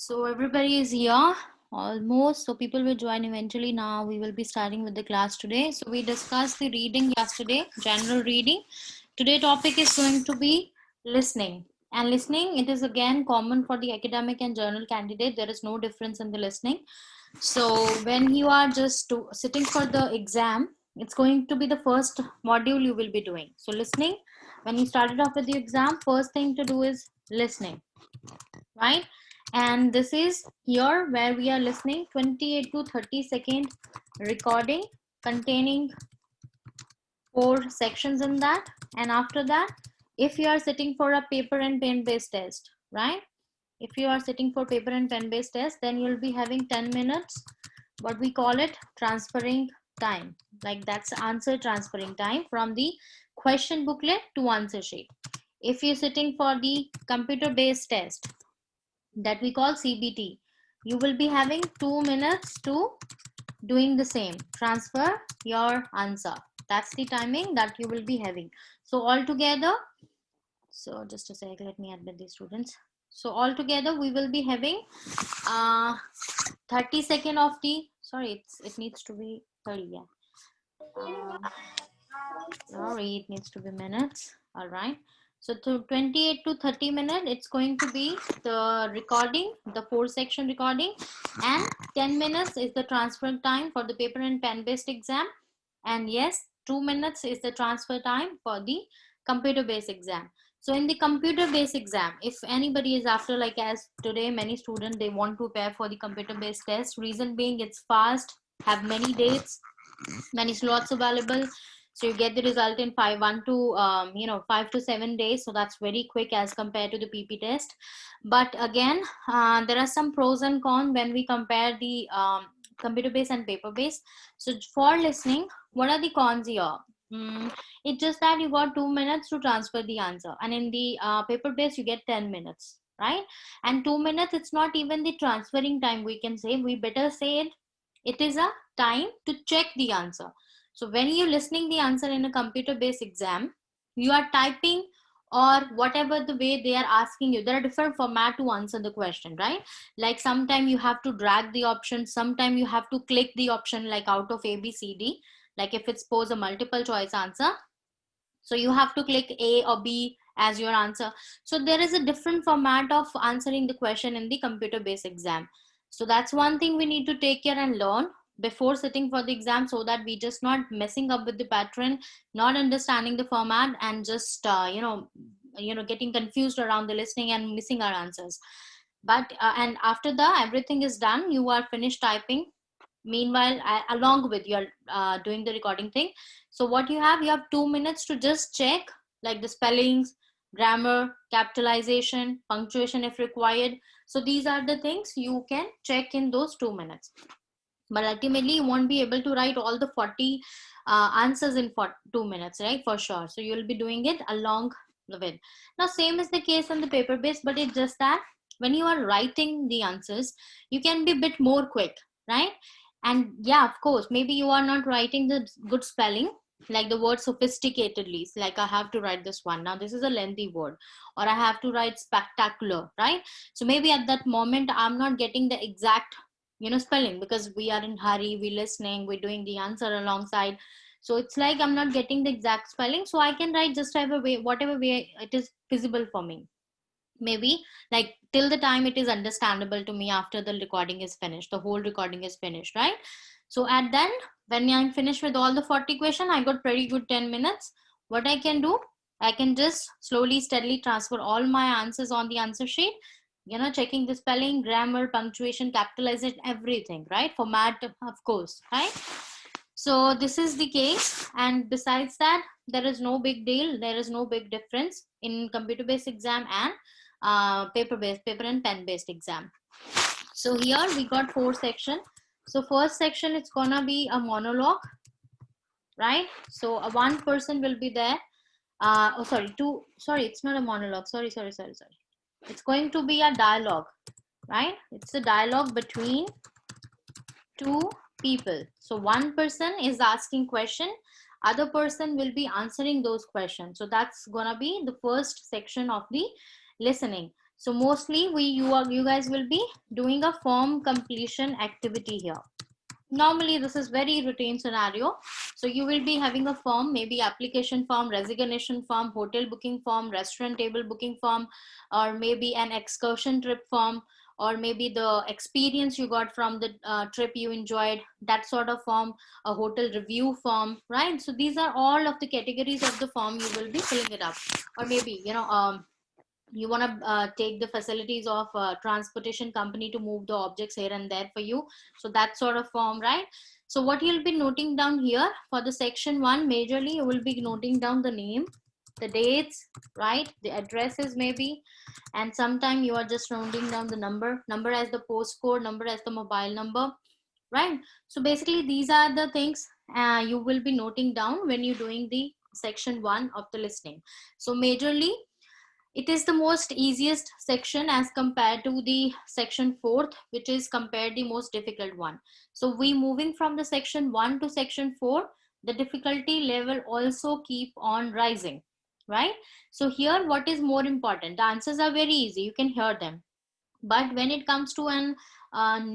So everybody is here almost. So people will join eventually. Now we will be starting with the class today. So we discussed the reading yesterday, general reading. Today topic is going to be listening. And listening, it is again common for the academic and journal candidate. There is no difference in the listening. So when you are just sitting for the exam, it's going to be the first module you will be doing. So listening, when you started off with the exam, first thing to do is listening, right? And this is here where we are listening 28 to 30-second recording containing 4 sections in that. And after that, if you are sitting for a paper and pen based test, right? If you are sitting for paper and pen based test, then you'll be having 10 minutes, what we call it, transferring time. Like that's answer transferring time from the question booklet to answer sheet. If you're sitting for the computer based test, that we call CBT, you will be having 2 minutes to doing the same, transfer your answer. That's the timing that you will be having. So altogether, so just a sec, let me admit these students. So altogether we will be having 30 second of the, sorry, it needs to be 30, yeah. Sorry, it needs to be minutes. All right. So to 28 to 30 minutes, it's going to be the recording, the 4-section recording, and 10 minutes is the transfer time for the paper and pen based exam. And yes, 2 minutes is the transfer time for the computer based exam. So in the computer based exam, if anybody is after, like as today, many students, they want to prepare for the computer based test. Reason being, it's fast, have many dates, many slots available. So you get the result in 5 to 7 days. So that's very quick as compared to the PP test. But again, there are some pros and cons when we compare the computer based and paper based. So for listening, what are the cons here? It's just that you got 2 minutes to transfer the answer, and in the paper based you get 10 minutes, right? And 2 minutes, it's not even the transferring time, we can say, we better say it is a time to check the answer. So when you're listening the answer in a computer based exam, you are typing or whatever the way they are asking you. There are different format to answer the question, right? Like sometime you have to drag the option, sometime you have to click the option, like out of A, B, C, D. Like if it's pose a multiple choice answer, so you have to click A or B as your answer. So there is a different format of answering the question in the computer based exam. So that's one thing we need to take care and learn before sitting for the exam, so that we just not messing up with the pattern, not understanding the format, and just getting confused around the listening and missing our answers. But and after that everything is done, you are finished typing. Meanwhile, along with your doing the recording thing, so what you have 2 minutes to just check like the spellings, grammar, capitalization, punctuation if required. So these are the things you can check in those 2 minutes. But ultimately you won't be able to write all the 40 answers in 2 minutes, right? For sure. So you'll be doing it along with. Now same is the case on the paper base, but it's just that when you are writing the answers, you can be a bit more quick, right? And yeah, of course, maybe you are not writing the good spelling, like the word sophisticatedly, like I have to write this one. Now this is a lengthy word, or I have to write spectacular, right? So maybe at that moment I'm not getting the exact spelling, because we are in hurry, we listening, we're doing the answer alongside. So it's like I'm not getting the exact spelling, so I can write just whatever way it is feasible for me, maybe like till the time it is understandable to me. After the recording is finished, the whole recording is finished, right? So at then when I'm finished with all the 40 question, I got pretty good 10 minutes. What I can do, I can just slowly steadily transfer all my answers on the answer sheet, checking the spelling, grammar, punctuation, capitalization, everything, right? Format, of course, right? So this is the case. And besides that, there is no big deal, there is no big difference in computer based exam and paper and pen based exam. So here we got 4 section. So first section, it's gonna be a monologue, right? So one person will be there. It's not a monologue, sorry. It's going to be a dialogue, right? It's a dialogue between 2 people. So one person is asking question, other person will be answering those questions. So that's gonna be the first section of the listening. So mostly you guys will be doing a form completion activity here. Normally this is very routine scenario. So you will be having a form, maybe application form, resignation form, hotel booking form, restaurant table booking form, or maybe an excursion trip form, or maybe the experience you got from the trip you enjoyed, that sort of form, a hotel review form, right? So these are all of the categories of the form you will be filling it up. Or maybe you want to take the facilities of transportation company to move the objects here and there for you, so that sort of form, right? So what you'll be noting down here for the section 1, majorly you will be noting down the name, the dates, right, the addresses maybe, and sometime you are just rounding down the number as the postcode, number as the mobile number, right? So basically these are the things you will be noting down when you're doing the section 1 of the listening. So majorly it is the most easiest section as compared to the section 4th, which is compared the most difficult one. So we moving from the section 1 to section 4, the difficulty level also keep on rising, right? So here what is more important? The answers are very easy, you can hear them. But when it comes to an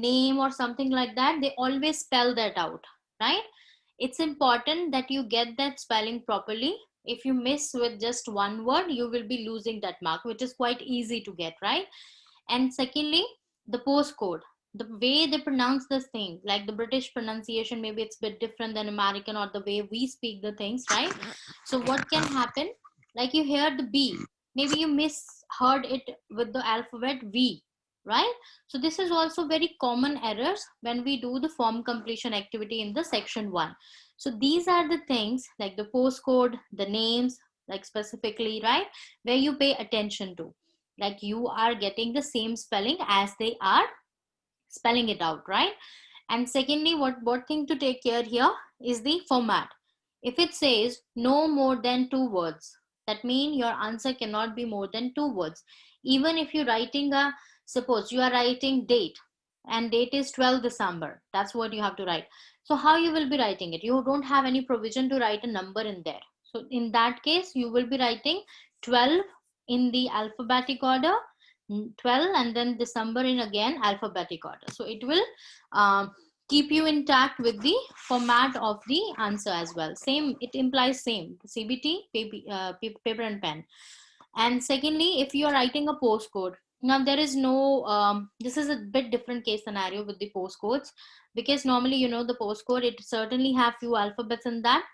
name or something like that, they always spell that out, right? It's important that you get that spelling properly. If you miss with just one word, you will be losing that mark, which is quite easy to get, right? And secondly, the postcode, the way they pronounce this thing, like the British pronunciation, maybe it's a bit different than American, or the way we speak the things, right? So what can happen, like you hear the B, maybe you misheard it with the alphabet V, right? So this is also very common errors when we do the form completion activity in the section 1. So these are the things like the postcode, the names, like specifically, right, where you pay attention to, like you are getting the same spelling as they are spelling it out, right? And secondly, what thing to take care here is the format. If it says no more than 2 words, that means your answer cannot be more than 2 words. Even if you're writing a, suppose you are writing date, and date is 12 December, that's what you have to write. So how you will be writing it? You don't have any provision to write a number in there. So in that case, you will be writing 12 in the alphabetic order, 12, and then December in again alphabetic order. So it will keep you intact with the format of the answer as well. Same, it implies same, CBT, paper and pen. And secondly, if you are writing a postcode, now there is no, this is a bit different case scenario with the postcodes, because normally, the postcode, it certainly have few alphabets in that.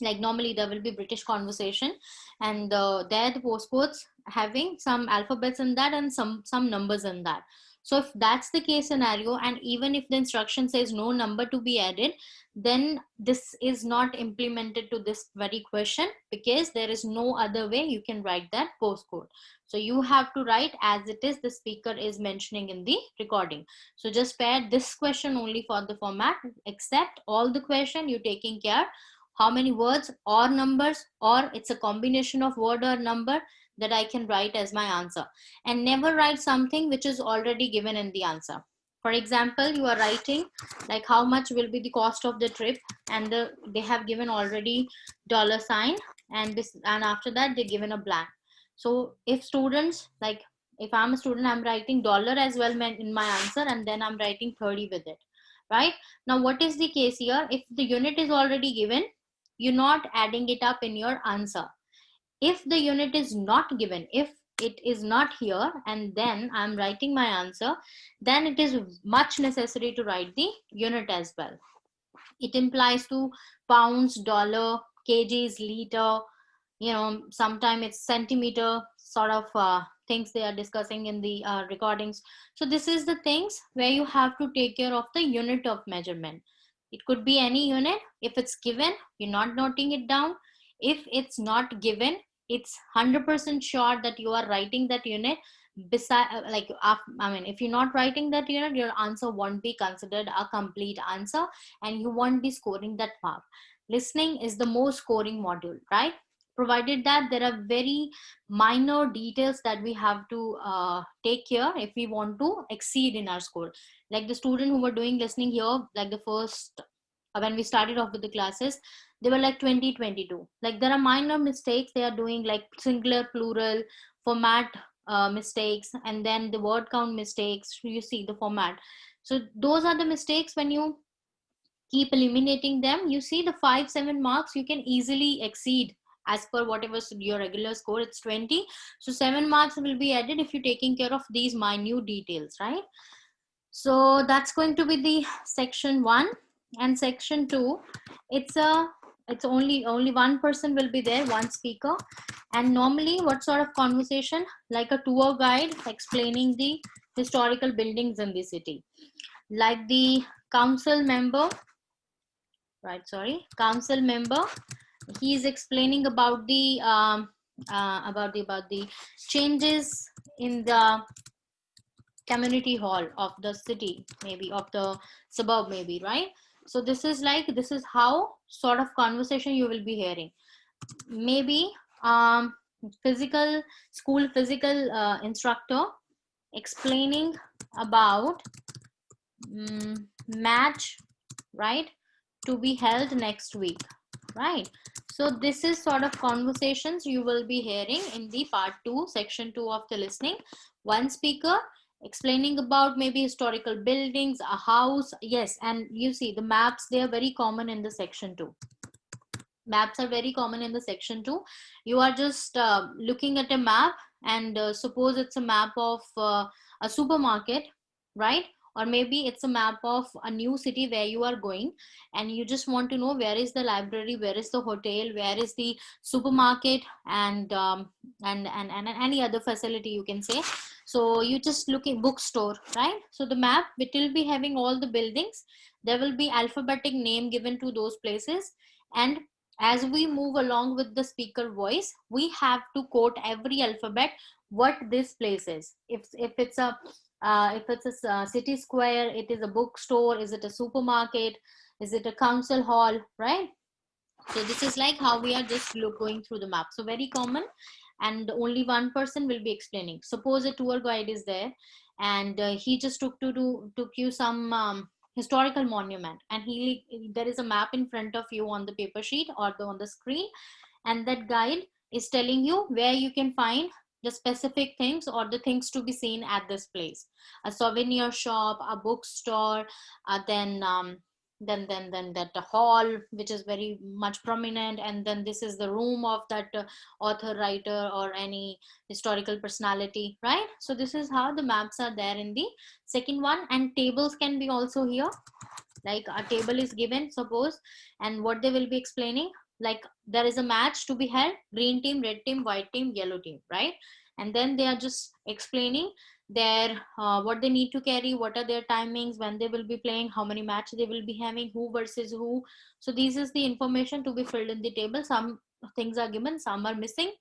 Like normally there will be British conversation, and there the postcodes having some alphabets in that and some numbers in that. So if that's the case scenario, and even if the instruction says no number to be added, then this is not implemented to this very question, because there is no other way you can write that postcode. So you have to write as it is the speaker is mentioning in the recording. So just pair this question only for the format, except all the question you're taking care how many words or numbers, or it's a combination of word or number that I can write as my answer. And never write something which is already given in the answer. For example, you are writing like how much will be the cost of the trip, and they have given already $sign, and after that they given a blank. So if students, like if I'm a student, I'm writing dollar as well in my answer, and then I'm writing 30 with it, right? Now what is the case here? If the unit is already given, you're not adding it up in your answer. If the unit is not given, if it is not here, and then I'm writing my answer, then it is much necessary to write the unit as well. It implies to pounds, dollar, kgs, liter, sometime it's centimeter sort of things they are discussing in the recordings. So this is the things where you have to take care of the unit of measurement. It could be any unit. If it's given, you're not noting it down. If it's not given, it's 100% sure that you are writing that unit. If you're not writing that unit, your answer won't be considered a complete answer, and you won't be scoring that mark. Listening is the most scoring module, right? Provided that there are very minor details that we have to take care if we want to exceed in our score. Like the student who were doing listening here, like the first, when we started off with the classes, they were like 2022. Like there are minor mistakes they are doing, like singular, plural, format, mistakes, and then the word count mistakes. You see the format. So those are the mistakes. When you keep eliminating them, you see the 5-7 marks you can easily exceed as per whatever your regular score. It's 20, so 7 marks will be added if you're taking care of these minute details, right? So that's going to be the section 1. And section 2, it's only one person will be there, one speaker. And normally what sort of conversation? Like a tour guide explaining the historical buildings in the city, like the council member, council member, he is explaining about the about the changes in the community hall of the city, maybe of the suburb, maybe, right? So this is how sort of conversation you will be hearing. Maybe physical school physical instructor explaining about match, right, to be held next week, right? So this is sort of conversations you will be hearing in the part 2, section 2 of the listening. One speaker explaining about maybe historical buildings, a house. Yes, and you see the maps, they are very common in the section 2. Maps are very common in the section 2. You are just looking at a map, and suppose it's a map of a supermarket, right? Or maybe it's a map of a new city where you are going, and you just want to know where is the library, where is the hotel, where is the supermarket, and any other facility you can say. So you just looking bookstore, right? So the map, it will be having all the buildings. There will be alphabetic name given to those places, and as we move along with the speaker voice, we have to quote every alphabet what this place is. If it's a city square, it is a bookstore, is it a supermarket, is it a council hall, right? So this is like how we are just going through the map. So very common, and only one person will be explaining. Suppose a tour guide is there, and he just took you some historical monument, and there is a map in front of you on the paper sheet or on the screen, and that guide is telling you where you can find the specific things or the things to be seen at this place. A souvenir shop, a bookstore, then that hall which is very much prominent, and then this is the room of that author, writer, or any historical personality, right? So this is how the maps are there in the second one. And tables can be also here, like a table is given, suppose, and what they will be explaining, like there is a match to be held, green team, red team, white team, yellow team, right? And then they are just explaining their what they need to carry, what are their timings, when they will be playing, how many matches they will be having, who versus who. So this is the information to be filled in the table. Some things are given, some are missing,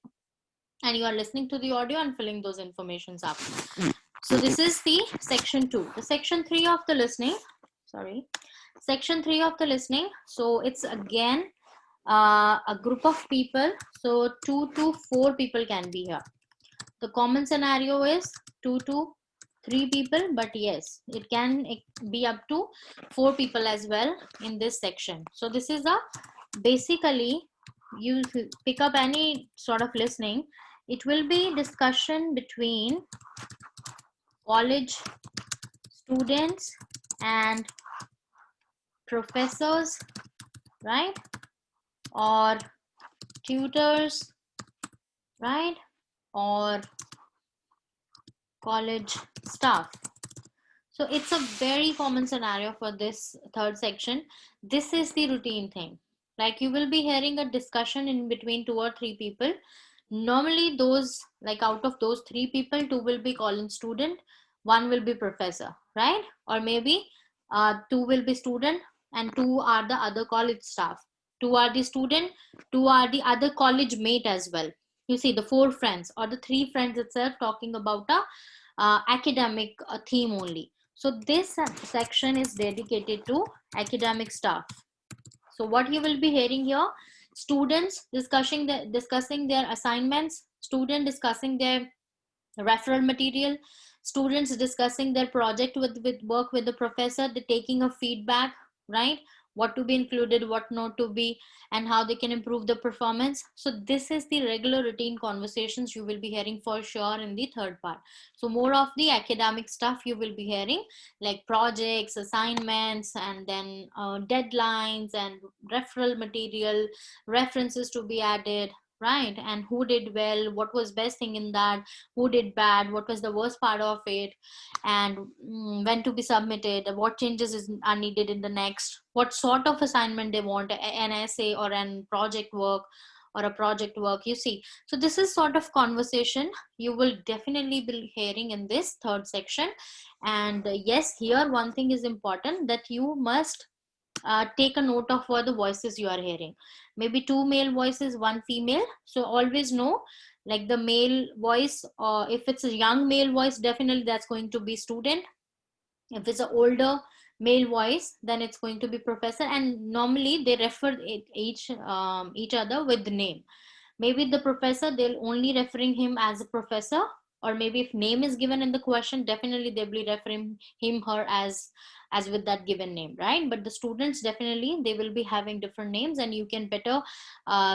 and you are listening to the audio and filling those informations up. So this is the section 2. The section 3 of the listening, section 3 of the listening, so it's again a group of people. So 2 to 4 people can be here. The common scenario is 2 to 3 people, but yes, it can be up to 4 people as well in this section. So this is basically, you pick up any sort of listening, it will be discussion between college students and professors, right? Or tutors, right? Or college staff. So it's a very common scenario for this third section. This is the routine thing. Like you will be hearing a discussion in between 2 or 3 people. Normally those, like out of those 3 people, 2 will be college student, 1 will be professor, right? Or maybe 2 will be student and 2 are the other college staff. 2 are the student, 2 are the other college mate as well. You see the 4 friends or the 3 friends itself talking about a academic theme only. So this section is dedicated to academic staff. So what you will be hearing here, students discussing their assignments, student discussing their referral material, students discussing their project with work with the professor, the taking of feedback, right? what to be included, what not to be, and how they can improve the performance. So this is the regular routine conversations you will be hearing for sure in the third part. So more of the academic stuff you will be hearing, like projects, assignments, and then deadlines and referral material, references to be added, right? And who did well, what was best thing in that, who did bad, what was the worst part of it, and when to be submitted, what are needed in the next, what sort of assignment they want, an essay or an project work or a project work, you see. So this is sort of conversation you will definitely be hearing in this third section. And yes, here one thing is important, that you must take a note of what the voices you are hearing. Maybe two male voices, one female. So always know, like the male voice, or if it's a young male voice, definitely that's going to be student. If it's an older male voice, then it's going to be professor. And normally they refer each other with the name. Maybe the professor, they'll only referring him as a professor, or maybe if name is given in the question, definitely they'll be referring him, her as with that given name, right? But the students, definitely they will be having different names, and you can better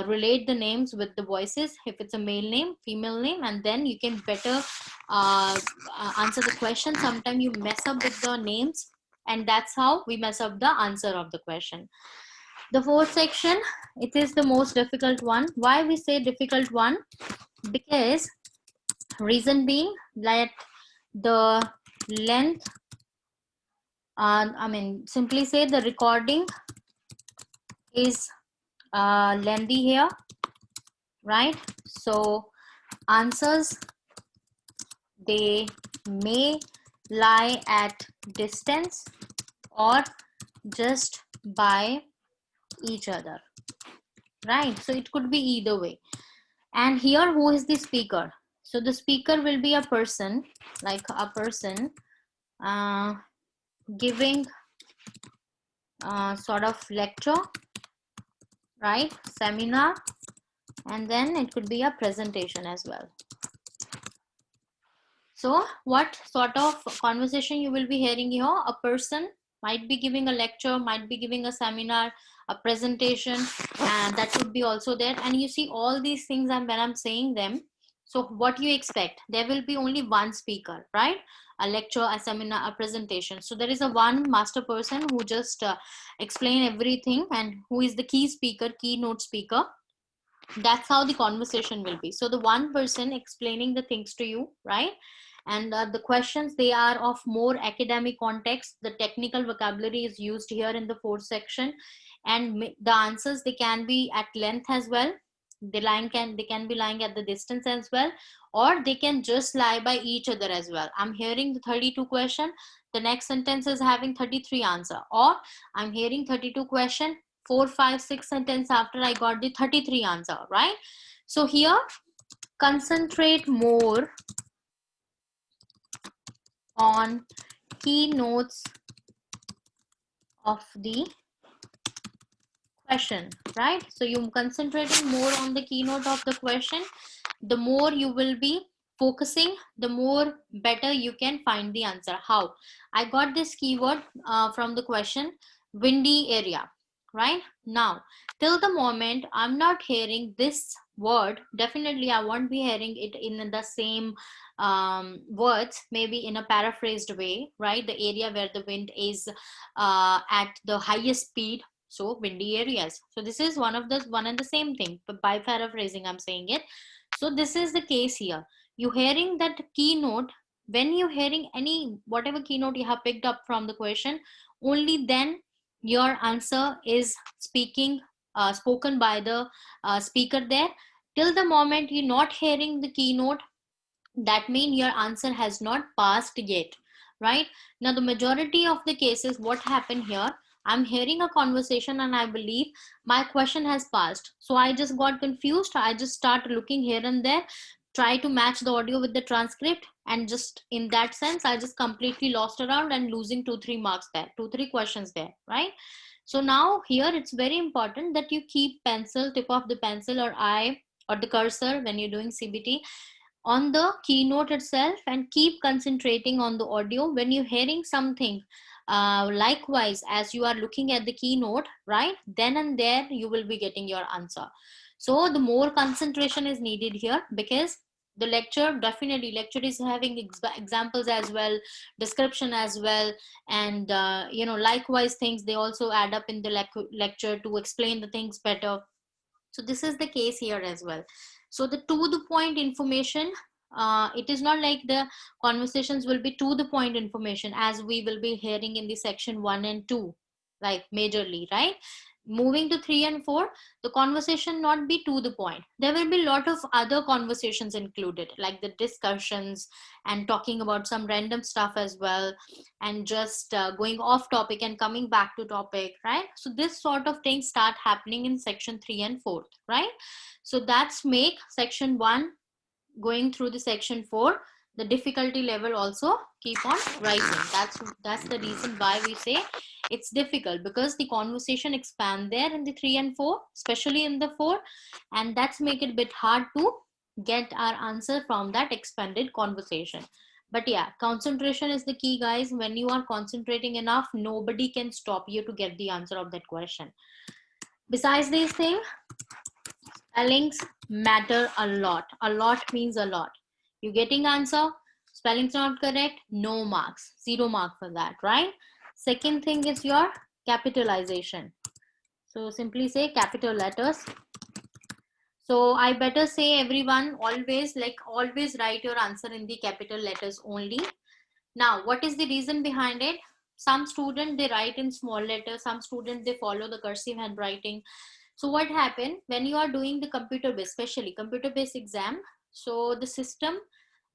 relate the names with the voices, if it's a male name, female name, and then you can better answer the question. Sometimes you mess up with the names, and that's how we mess up the answer of the question. The fourth section, it is the most difficult one. Why we say difficult one? Because reason being that the length, simply say the recording is lengthy here, right? So answers, they may lie at distance or just by each other, right? So it could be either way. And here, who is the speaker? So the speaker will be a person, like a person giving sort of lecture, right? Seminar, and then it could be a presentation as well. So what sort of conversation you will be hearing here? A person might be giving a lecture, might be giving a seminar, a presentation, and that could be also there. And you see all these things, and when I'm saying them, so what you expect? There will be only one speaker, right? A lecture, a seminar, a presentation. So there is a one master person who just explain everything, and who is the key speaker, keynote speaker. That's how the conversation will be. So the one person explaining the things to you, right? And the questions, they are of more academic context. The technical vocabulary is used here in the fourth section, and the answers, they can be at length as well. They can be lying at the distance as well, or they can just lie by each other as well. I'm hearing the 32 question, the next sentence is having 33 answer, or I'm hearing 32 question, 4, 5, 6 sentence after I got the 33 answer, right? So here, concentrate more on keynotes of the question, right? So you concentrating more on the keynote of the question, the more you will be focusing, the more better you can find the answer. How? I got this keyword from the question, windy area, right? Now, till the moment I'm not hearing this word, definitely I won't be hearing it in the same words, maybe in a paraphrased way, right? The area where the wind is at the highest speed, so windy areas. So this is one and the same thing, but by paraphrasing I'm saying it. So this is the case here. You hearing that keynote, when you hearing any whatever keynote you have picked up from the question, only then your answer is spoken by the speaker there. Till the moment you're not hearing the keynote, that means your answer has not passed yet, right? Now the majority of the cases, what happened here, I'm hearing a conversation and I believe my question has passed, so I just got confused. I just start looking here and there, try to match the audio with the transcript, and just in that sense I just completely lost around and losing 2-3 marks there, 2-3 questions there, right? So now here it's very important that you keep tip of the pencil or eye or the cursor when you're doing CBT on the keynote itself and keep concentrating on the audio when you're hearing something. Likewise, as you are looking at the keynote, right, then and there you will be getting your answer. So the more concentration is needed here, because the lecture, definitely lecture is having examples as well, description as well, and likewise things, they also add up in the lecture to explain the things better. So this is the case here as well. So the to the point information, it is not like the conversations will be to the point information as we will be hearing in the section 1 and 2, like majorly, right? Moving to 3 and 4, the conversation not be to the point. There will be a lot of other conversations included, like the discussions and talking about some random stuff as well, and just going off topic and coming back to topic, right? So this sort of things start happening in section 3 and 4, right? So that's make section 1 going through the section 4, the difficulty level also keep on rising. That's the reason why we say it's difficult, because the conversation expand there in the 3 and 4, especially in the 4, and that's make it a bit hard to get our answer from that expanded conversation. But yeah, concentration is the key, guys. When you are concentrating enough, nobody can stop you to get the answer of that question. Besides these things, spellings matter a lot. A lot means a lot. You getting answer, spelling's not correct, no marks, 0 mark for that, right? Second thing is your capitalization. So simply say capital letters. So I better say everyone, always write your answer in the capital letters only. Now, what is the reason behind it? Some students, they write in small letters. Some students, they follow the cursive handwriting. So what happened when you are doing the computer-based, especially computer-based exam? So the system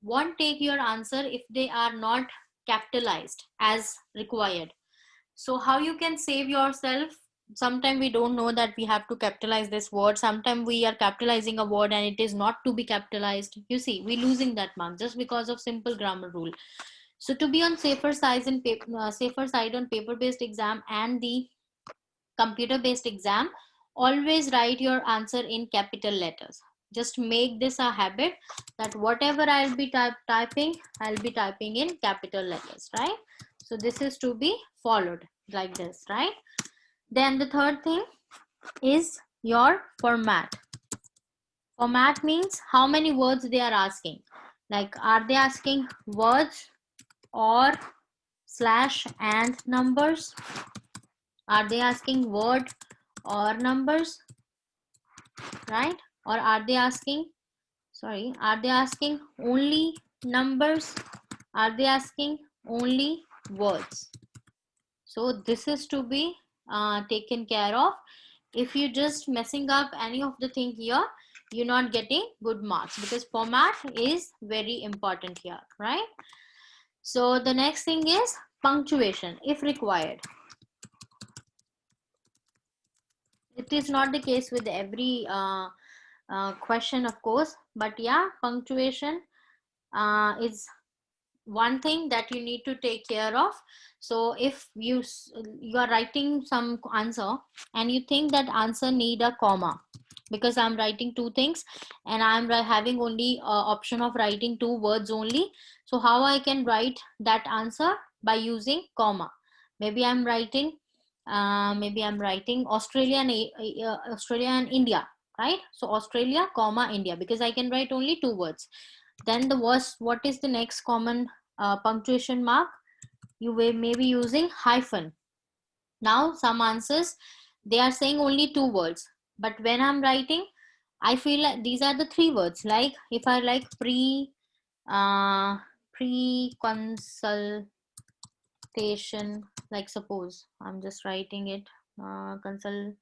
won't take your answer if they are not capitalized as required. So how you can save yourself? Sometimes we don't know that we have to capitalize this word. Sometimes we are capitalizing a word and it is not to be capitalized. You see, we losing that mark just because of simple grammar rule. So to be on safer side on paper-based exam and the computer-based exam, always write your answer in capital letters. Just make this a habit that whatever I'll be typing, I'll be typing in capital letters, right? So this is to be followed like this, right? Then the third thing is your format. Format means how many words they are asking. Like, are they asking words or slash and numbers? Are they asking word or numbers, right? Or are they asking only numbers? Are they asking only words? So this is to be taken care of. If you just messing up any of the thing here, you're not getting good marks, because format is very important here, right? So the next thing is punctuation if required. It is not the case with every question, of course, but yeah, punctuation is one thing that you need to take care of. So if you are writing some answer and you think that answer need a comma, because I'm writing two things and I'm having only option of writing two words only, so how I can write that answer? By using comma. Maybe I'm writing Australia and India, right? So Australia comma India, because I can write only two words. Then what is the next common punctuation mark? You may be using hyphen. Now some answers, they are saying only two words, but when I'm writing, I feel like these are the three words. Like if I like pre-consultation, like suppose I'm just writing it consultation,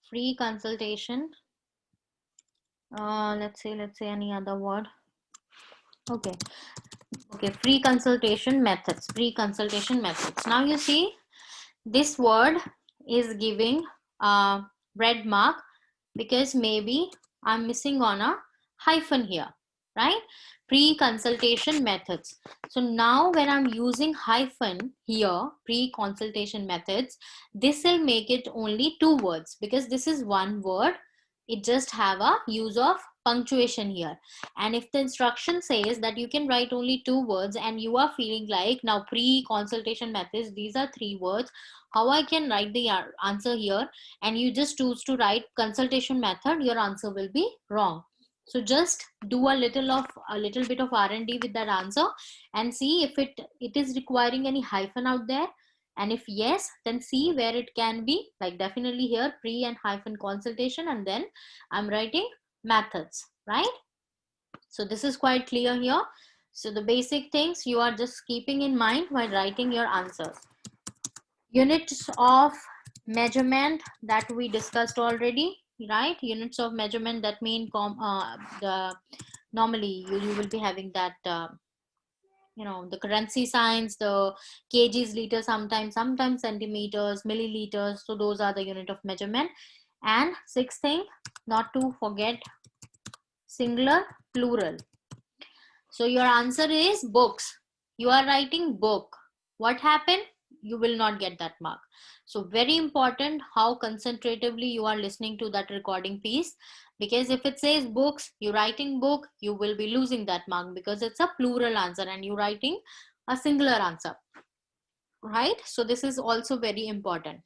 free consultation, let's say any other word. Okay, free consultation methods. Now you see this word is giving a red mark because maybe I'm missing on a hyphen here, right? Pre-consultation methods. So now when I'm using hyphen here, pre-consultation methods, this will make it only two words, because this is one word. It just have a use of punctuation here. And if the instruction says that you can write only 2 words and you are feeling like now pre-consultation methods, these are 3 words, how I can write the answer here, and you just choose to write consultation method, your answer will be wrong. So just do a little bit of R&D with that answer and see if it is requiring any hyphen out there, and if yes, then see where it can be, like definitely here pre and hyphen consultation, and then I'm writing methods, right? So this is quite clear here. So the basic things you are just keeping in mind while writing your answers. Units of measurement that we discussed already, right? Units of measurement, that mean the normally you will be having that the currency signs, the kgs, liters, sometimes centimeters, milliliters. So those are the unit of measurement. And sixth thing, not to forget, singular, plural. So your answer is books. You are writing book. What happened? You will not get that mark. So very important how concentratively you are listening to that recording piece, because if it says books, you're writing book, you will be losing that mark because it's a plural answer and you're writing a singular answer, right? So this is also very important.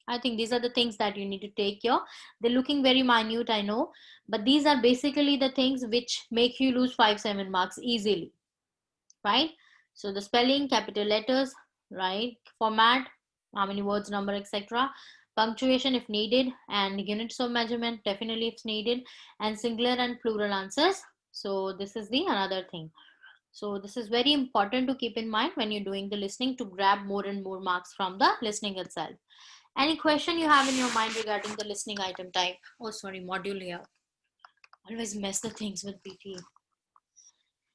I think these are the things that you need to take care. They're looking very minute, I know, but these are basically the things which make you lose 5-7 marks easily, right? So the spelling, capital letters, right? Format, how many words, number, etc. Punctuation if needed, and units of measurement definitely if needed, and singular and plural answers. So this is the another thing. So this is very important to keep in mind when you're doing the listening, to grab more and more marks from the listening itself. Any question you have in your mind regarding the listening item type? Oh, sorry, module here. Always mess the things with PTE.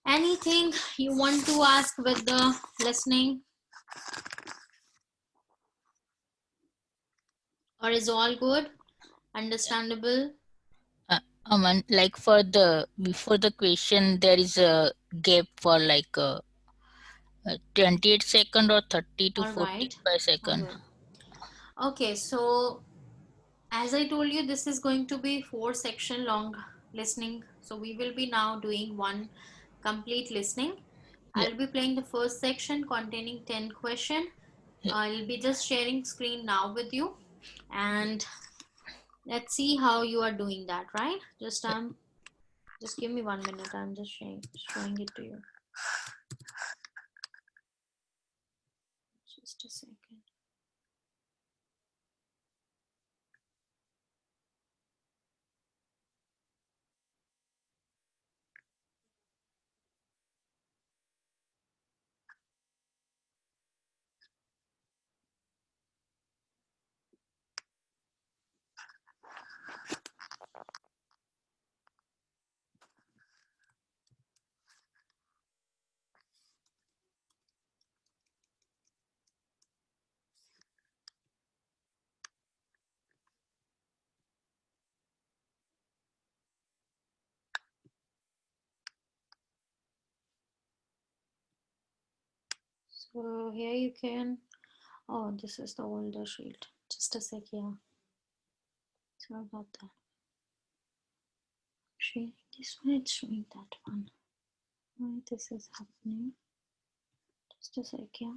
Anything you want to ask with the listening, or is all good, understandable? Aman, like for the before the question, there is a gap for like 28 second or 30 to All right, 45 all second. good. Okay, so as I told you, this is going to be 4 section long listening. So we will be now doing one complete listening. Yeah, I'll be playing the first section containing 10 question. yeah, I'll be just sharing screen now with you, and let's see how you are doing that, right? yeah. Just give me 1 minute. I'm just showing it to you. Just a second. So here you can. Oh, this is the older sheet. Just a sec, yeah. Sorry about that. Sharing this one, it's showing that one. Why this is happening? Just a sec, yeah.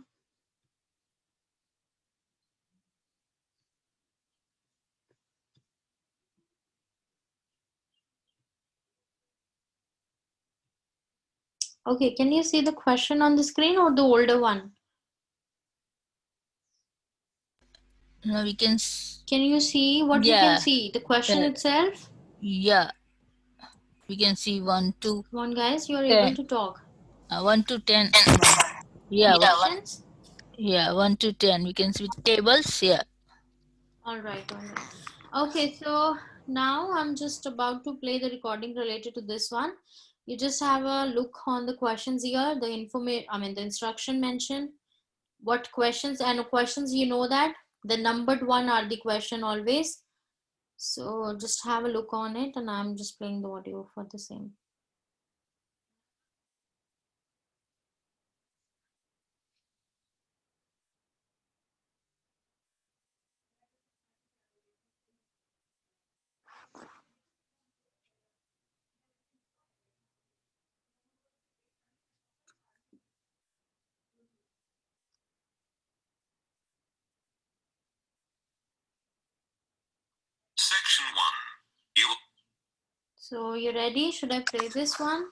Okay, can you see the question on the screen or the older one? No, we can. Can you see what you can Yeah, see? The question uh, itself? yeah. We can see 1 to Come on, guys, you are able 10. to talk. 1 to 10. Yeah, Yeah, questions? yeah. 1 to 10. We can see with tables. Yeah, All right, all right. Okay, so now I'm just about to play the recording related to this one. You just have a look on the questions here, the instruction mentioned, what questions, and questions, you know that the numbered one are the question always. So just have a look on it, and I'm just playing the audio for the same. Section 1. You. So you ready? Should I play this one?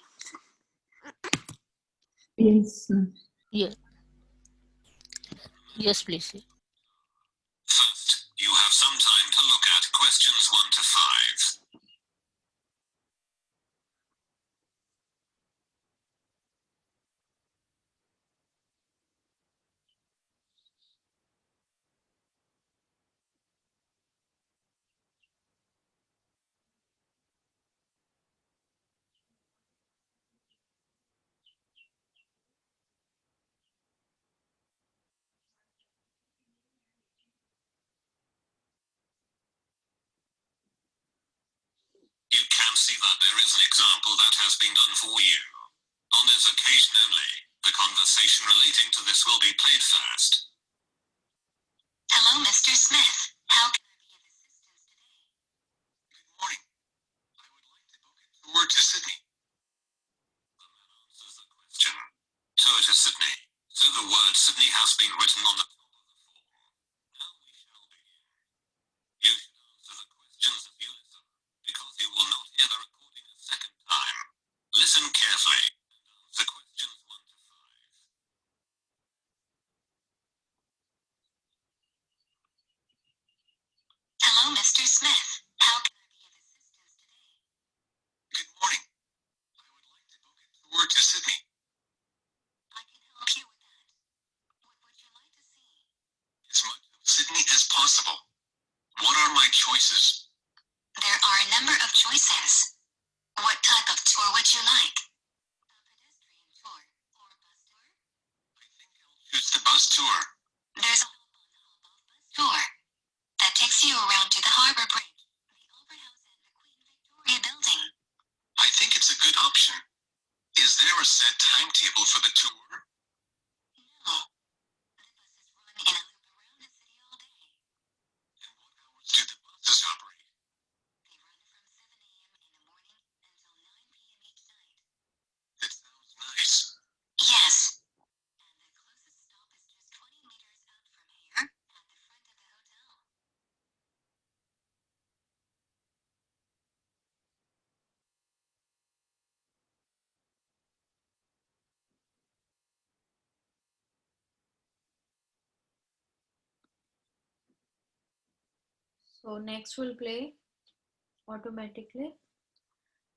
Yes. Yeah. Yes, please. First, you have some time to look at questions 1 to 5. You can see that there is an example that has been done for you. On this occasion only, the conversation relating to this will be played first. Hello, Mr. Smith. How can I be of assistance today? Good morning. I would like to book a tour to Sydney. The man answers the question. Tour to Sydney. So the word Sydney has been written on the top of the form. Now we shall begin. You should answer the questions as you listen, because you will not hear the recording a second time. Listen carefully and answer questions 1 to 5. Hello, Mr. Smith. How can I be of assistance today? Good morning. I would like to book a tour to Sydney. I can help you with that. What would you like to see? As much of Sydney as possible. What are my choices? There are a number of choices. What type of tour would you like? A pedestrian tour or a bus tour? I think I'll choose the bus tour. There's a bus tour that takes you around to the Harbour Bridge, the Opera House, and the Queen Victoria Building. I think it's a good option. Is there a set timetable for the tour? No. The buses run in a loop around the city all day. And what hours do the buses operate? They run from 7 a.m. in the morning until 9 p.m. each night. That sounds nice. Yes. And the closest stop is just 20 meters out from here, at the front of the hotel. So next we'll play automatically.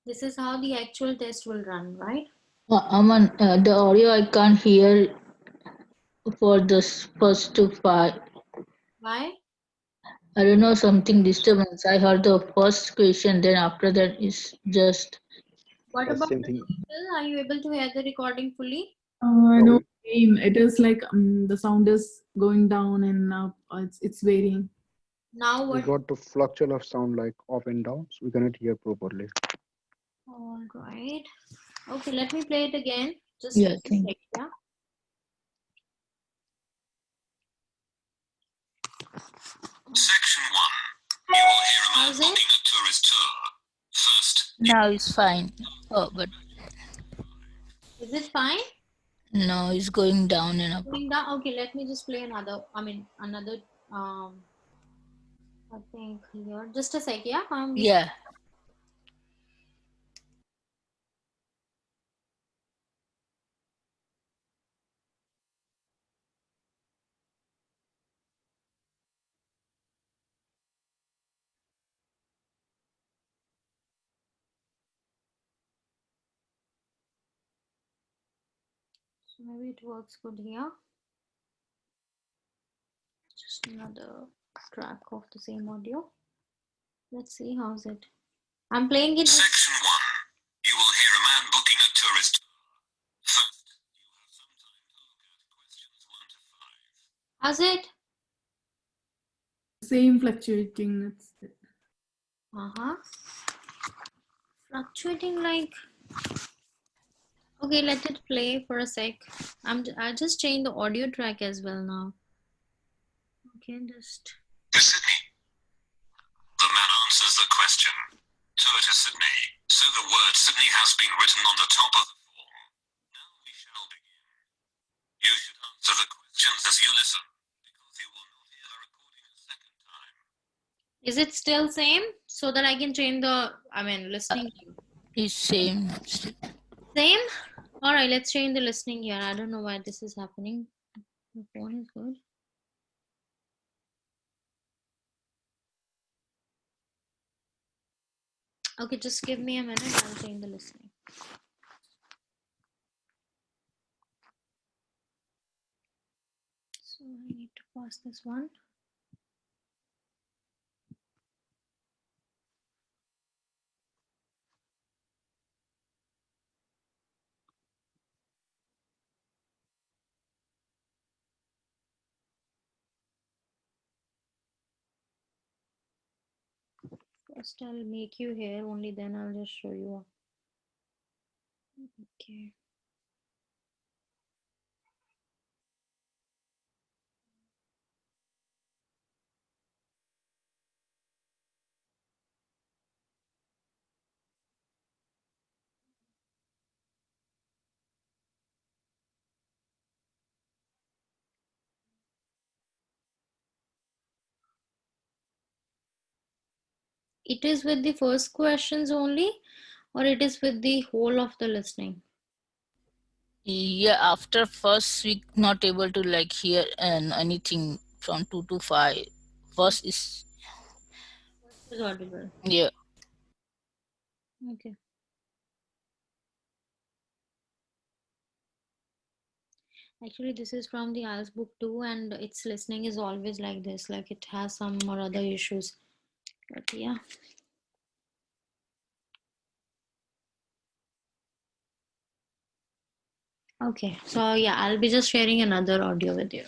This is how the actual test will run, right? Aman, the audio I can't hear for the first to five. Why? I don't know, something disturbance. I heard the first question, then after that is just What about Same the thing. title? Are you able to hear the recording fully? No, same. It is like the sound is going down and up. It's varying. Now We what? got the fluctuation of sound like up and down, so we cannot hear properly. All right. Okay, let me play it again. Just yeah, a thank sec, yeah. Section 1. You will hear a man How's it? booking a tourist tour. First, Now it's fine. Oh, but Is it fine? no, it's going down and up. Going down? Okay, let me just play another. Another. I think here. Just a sec, yeah. Yeah. So maybe it works good here. Just another track of the same audio. Let's see how's it. I'm playing it. Section 1. You will hear a man booking a tourist tour. First, you have some time to look at questions 1 to 5. How's it? Same fluctuating. Uh-huh. Fluctuating like. Okay, let it play for a sec. I just changed the audio track as well now. Okay, just. To Sydney. The man answers the question. Tour to Sydney. So the word Sydney has been written on the top of the form. Now we shall begin. You should answer the questions as you listen, because you will not hear the recording a second time. Is it still same? So that I can change the, listening. It's same. Same? All right, let's change the listening here. I don't know why this is happening. The phone is good. Okay, just give me a minute. I'll change the listening. So I need to pause this one. First, I'll make you here, only then I'll just show you. Okay. It is with the first questions only, or it is with the whole of the listening? Yeah, after first week, not able to like hear and anything from 2 to 5. First is Audible. yeah. Okay. Actually, this is from the IELTS book too, and its listening is always like this, like it has some or other issues. But yeah. Okay, so yeah, I'll be just sharing another audio with you.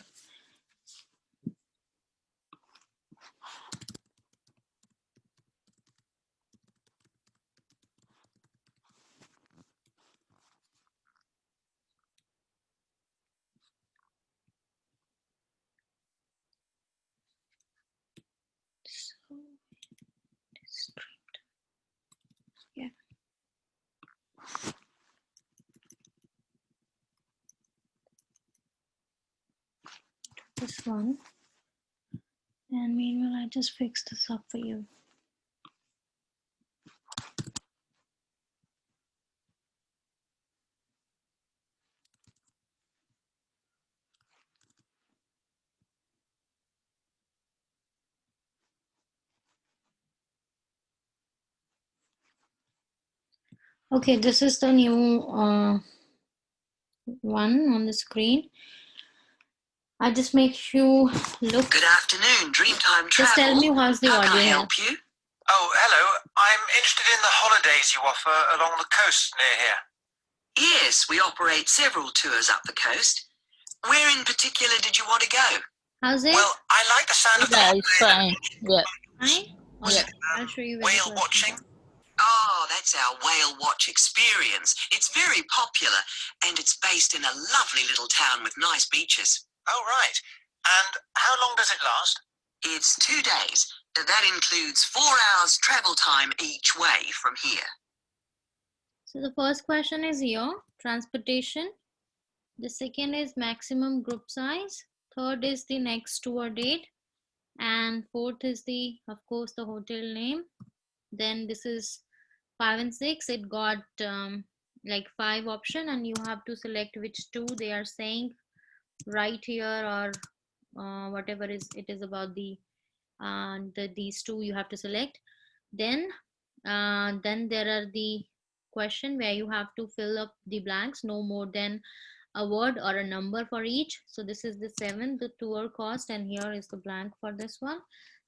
So, yeah. This one. And meanwhile, I just fixed this up for you. Okay, this is the new one on the screen. I just make you look. Good afternoon, Dreamtime Travel. Just tell me how's the How audio can I here. help you? Oh, hello. I'm interested in the holidays you offer along the coast near here. Yes, we operate several tours up the coast. Where in particular did you want to go? How's it? Well, I like the sound of Yeah, it's fine. Yeah. Fine? Yeah. I'll show you whale watching. Oh, that's our whale watch experience. It's very popular, and it's based in a lovely little town with nice beaches. Oh, right. And how long does it last? It's 2 days. That includes 4 hours travel time each way from here. So the first question is here, transportation. The second is maximum group size. Third is the next tour date. And fourth is the, of course, the hotel name. Then this is 5 and 6. It got like 5 option, and you have to select which 2 they are saying right here, or whatever is it is about these 2 you have to select. Then there are the question where you have to fill up the blanks, no more than a word or a number for each. So this is the 7, the tour cost, and here is the blank for this one.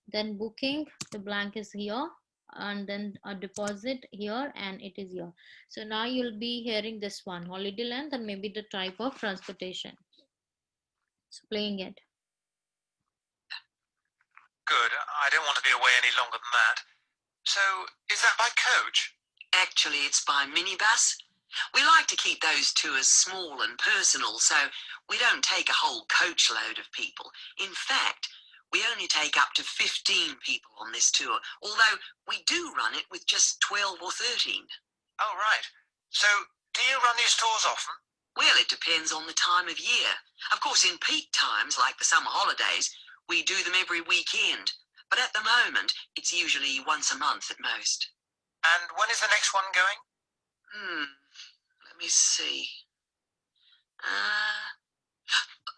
Then booking, the blank is here, and then a deposit here, and it is here. So now you'll be hearing this one, holiday length and maybe the type of transportation. So playing it. Good. I don't want to be away any longer than that. So, is that by coach? Actually, it's by minibus. We like to keep those tours small and personal, so we don't take a whole coach load of people. In fact, we only take up to 15 people on this tour, although we do run it with just 12 or 13. Oh, right. So, do you run these tours often? Well, it depends on the time of year. Of course, in peak times, like the summer holidays, we do them every weekend. but at the moment, it's usually once a month at most. And when is the next one going? Let me see.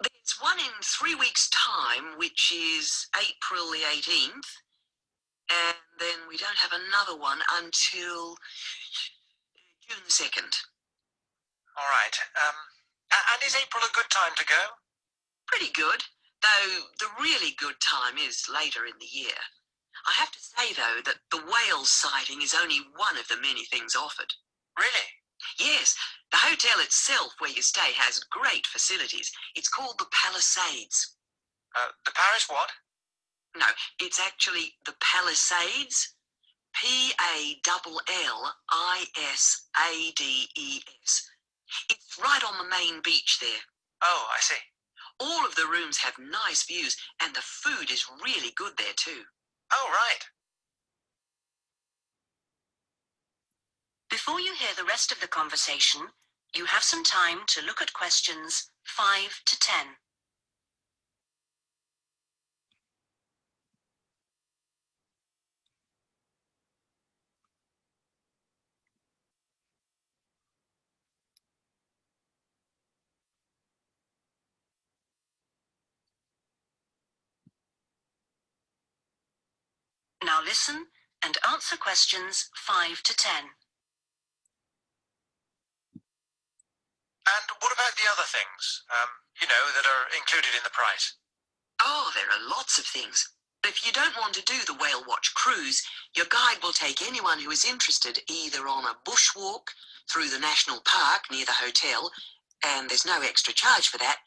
There's one in 3 weeks' time, which is April the 18th, and then we don't have another one until June the 2nd. All right. And is April a good time to go? Pretty good, though the really good time is later in the year. I have to say, though, that the whale sighting is only one of the many things offered. Really? Yes, the hotel itself where you stay has great facilities. It's called the Palisades. The Paris what? No, it's actually the Palisades. Pallissades. It's right on the main beach there. Oh, I see. All of the rooms have nice views, and the food is really good there too. Oh, right. Before you hear the rest of the conversation, you have some time to look at questions 5 to 10. Now listen and answer questions 5 to 10. And what about the other things, that are included in the price? Oh, there are lots of things. If you don't want to do the whale watch cruise, your guide will take anyone who is interested either on a bushwalk through the national park near the hotel, and there's no extra charge for that,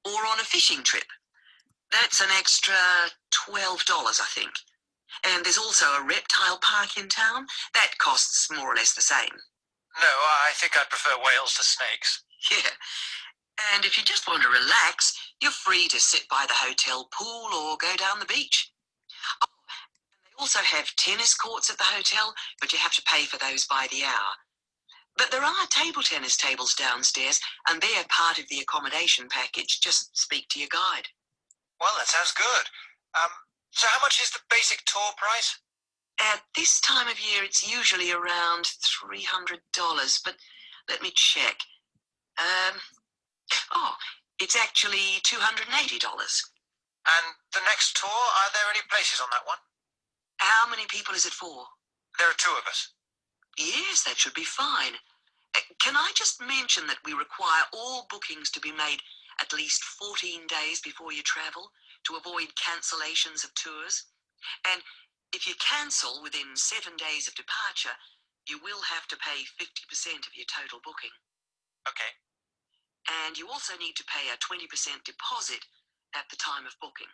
or on a fishing trip. That's an extra $12, I think. And there's also a reptile park in town. That costs more or less the same. No, I think I'd prefer whales to snakes. Yeah. And if you just want to relax, you're free to sit by the hotel pool or go down the beach. Oh, and they also have tennis courts at the hotel, but you have to pay for those by the hour. But there are table tennis tables downstairs, and they're part of the accommodation package. Just speak to your guide. Well, that sounds good. So how much is the basic tour price? At this time of year, it's usually around $300, but let me check. It's actually $280. And the next tour, are there any places on that one? How many people is it for? There are 2 of us. Yes, that should be fine. Can I just mention that we require all bookings to be made at least 14 days before you travel to avoid cancellations of tours? And if you cancel within 7 days of departure, you will have to pay 50% of your total booking. Okay. And you also need to pay a 20% deposit at the time of booking.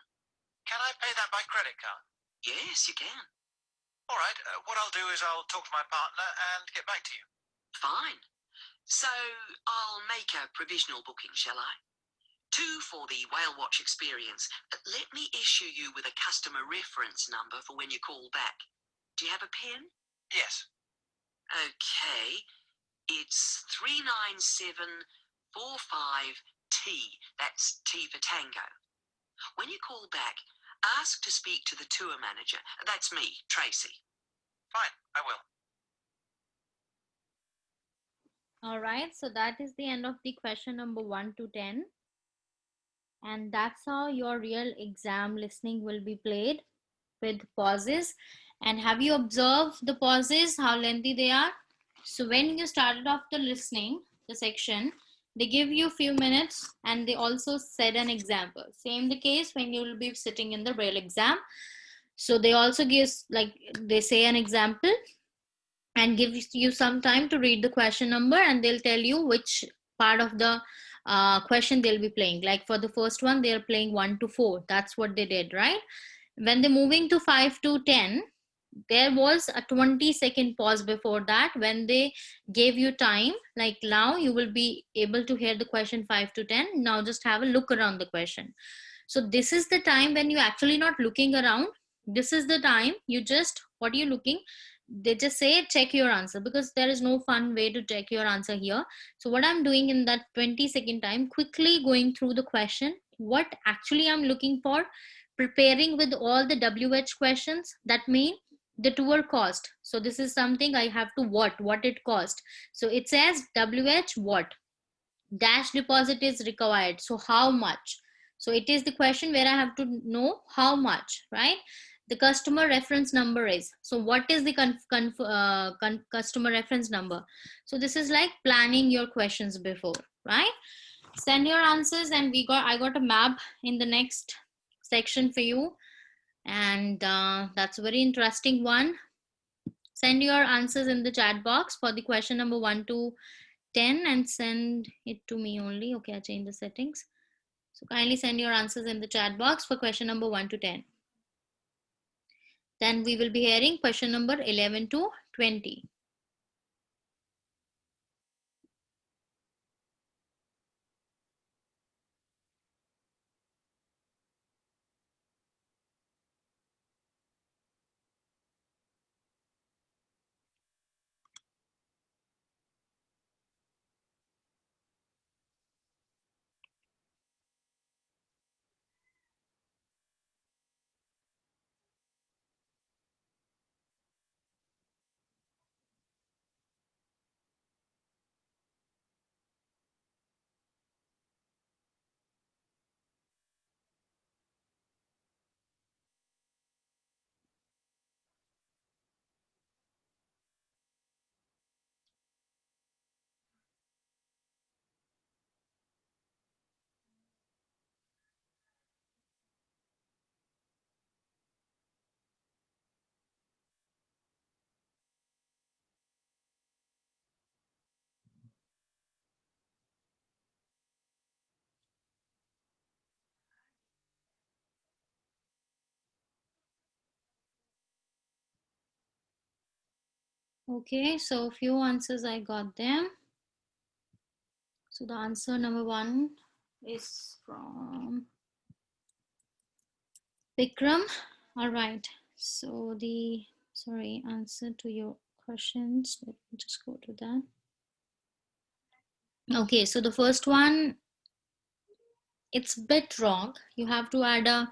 Can I pay that by credit card? Yes, you can. All right. What I'll do is I'll talk to my partner and get back to you. Fine. So I'll make a provisional booking, shall I? 2 for the whale watch experience. Let me issue you with a customer reference number for when you call back. Do you have a pen? Yes. Okay. It's 39745T. That's T for Tango. When you call back, ask to speak to the tour manager. That's me, Tracy. Fine, I will. All right, so that is the end of the question number 1 to 10. And that's how your real exam listening will be played, with pauses. And have you observed the pauses, how lengthy they are? So when you started off the listening, the section, they give you a few minutes and they also said an example. Same the case when you will be sitting in the real exam. So they also give, like, they say an example and give you some time to read the question number, and they'll tell you which part of the question they'll be playing. Like for the first one, they're playing 1 to 4. That's what they did, right? When they're moving to 5 to 10, there was a 20-second pause before that when they gave you time. Like now you will be able to hear the question 5 to 10. Now just have a look around the question. So this is the time when you're actually not looking around. This is the time you just, what are you looking? They just say check your answer, because there is no fun way to check your answer here. So what I'm doing in that 20-second time, quickly going through the question, what actually I'm looking for, preparing with all the WH questions, that means the tour cost. So this is something I have to what it cost. So it says WH what, dash deposit is required. So how much? So it is the question where I have to know how much, right? The customer reference number is. So what is the customer reference number? So this is like planning your questions before, right? Send your answers, and I got a map in the next section for you, and that's a very interesting one. Send your answers in the chat box for the question number 1 to 10, and send it to me only. Okay, I changed the settings. So kindly send your answers in the chat box for question number 1 to 10. Then we will be hearing question number 11 to 20. Okay, so few answers I got them. So the answer number 1 is from Vikram. All right. So the answer to your questions. Let me just go to that. Okay, so the first one, it's a bit wrong. You have to add a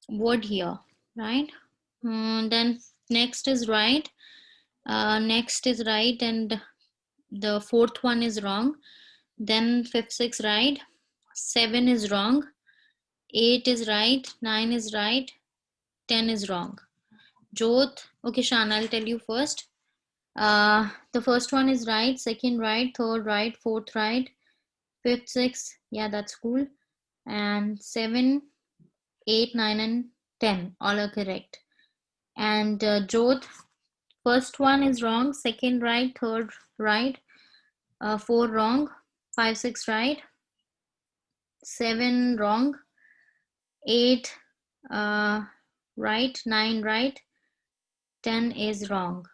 word here, right? Then next is right. Next is right, and the fourth one is wrong. Then 5th, 6th right. 7 is wrong. 8 is right. 9 is right. 10 is wrong. Jyoth, okay, Shan, I'll tell you first. The first one is right, second right, third right, fourth right, 5th, 6th, yeah, that's cool. And 7, 8, 9, and 10, all are correct. And Jyoth, first one is wrong, second right, third right, 4 wrong, 5, 6 right, 7 wrong, 8 right, 9 right, 10 is wrong.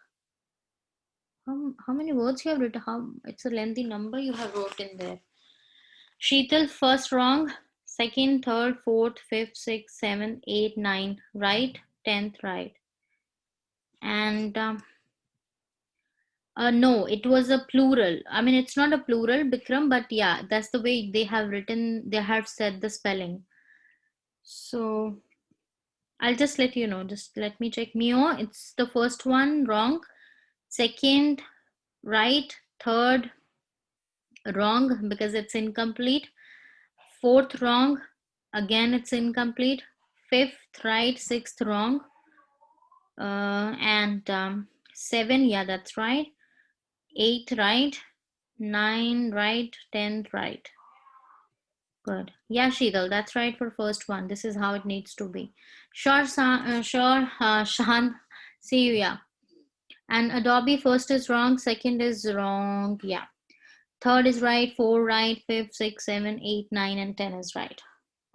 How many words you have written? It's a lengthy number you have wrote in there. Sheetal, first wrong, second, third, fourth, 5th, 6th, 7th, 8th, 9th right, 10th right. And no, it was a plural. I mean, it's not a plural, Bikram, but yeah, that's the way they have written, they have said the spelling. So I'll just let you know. Just let me check. Mio, it's the first one wrong, second right, third wrong because it's incomplete, fourth wrong, again it's incomplete, 5th right, 6th wrong, and 7, yeah, that's right, 8 right, 9 right, 10th right. Good. Yeah, Sheetal, that's right for first one. This is how it needs to be. Sure, Shahan, see you, yeah. And Adobe, first is wrong, second is wrong, yeah. Third is right, 4 right, 5th, 6, 7, 8, 9, and 10 is right.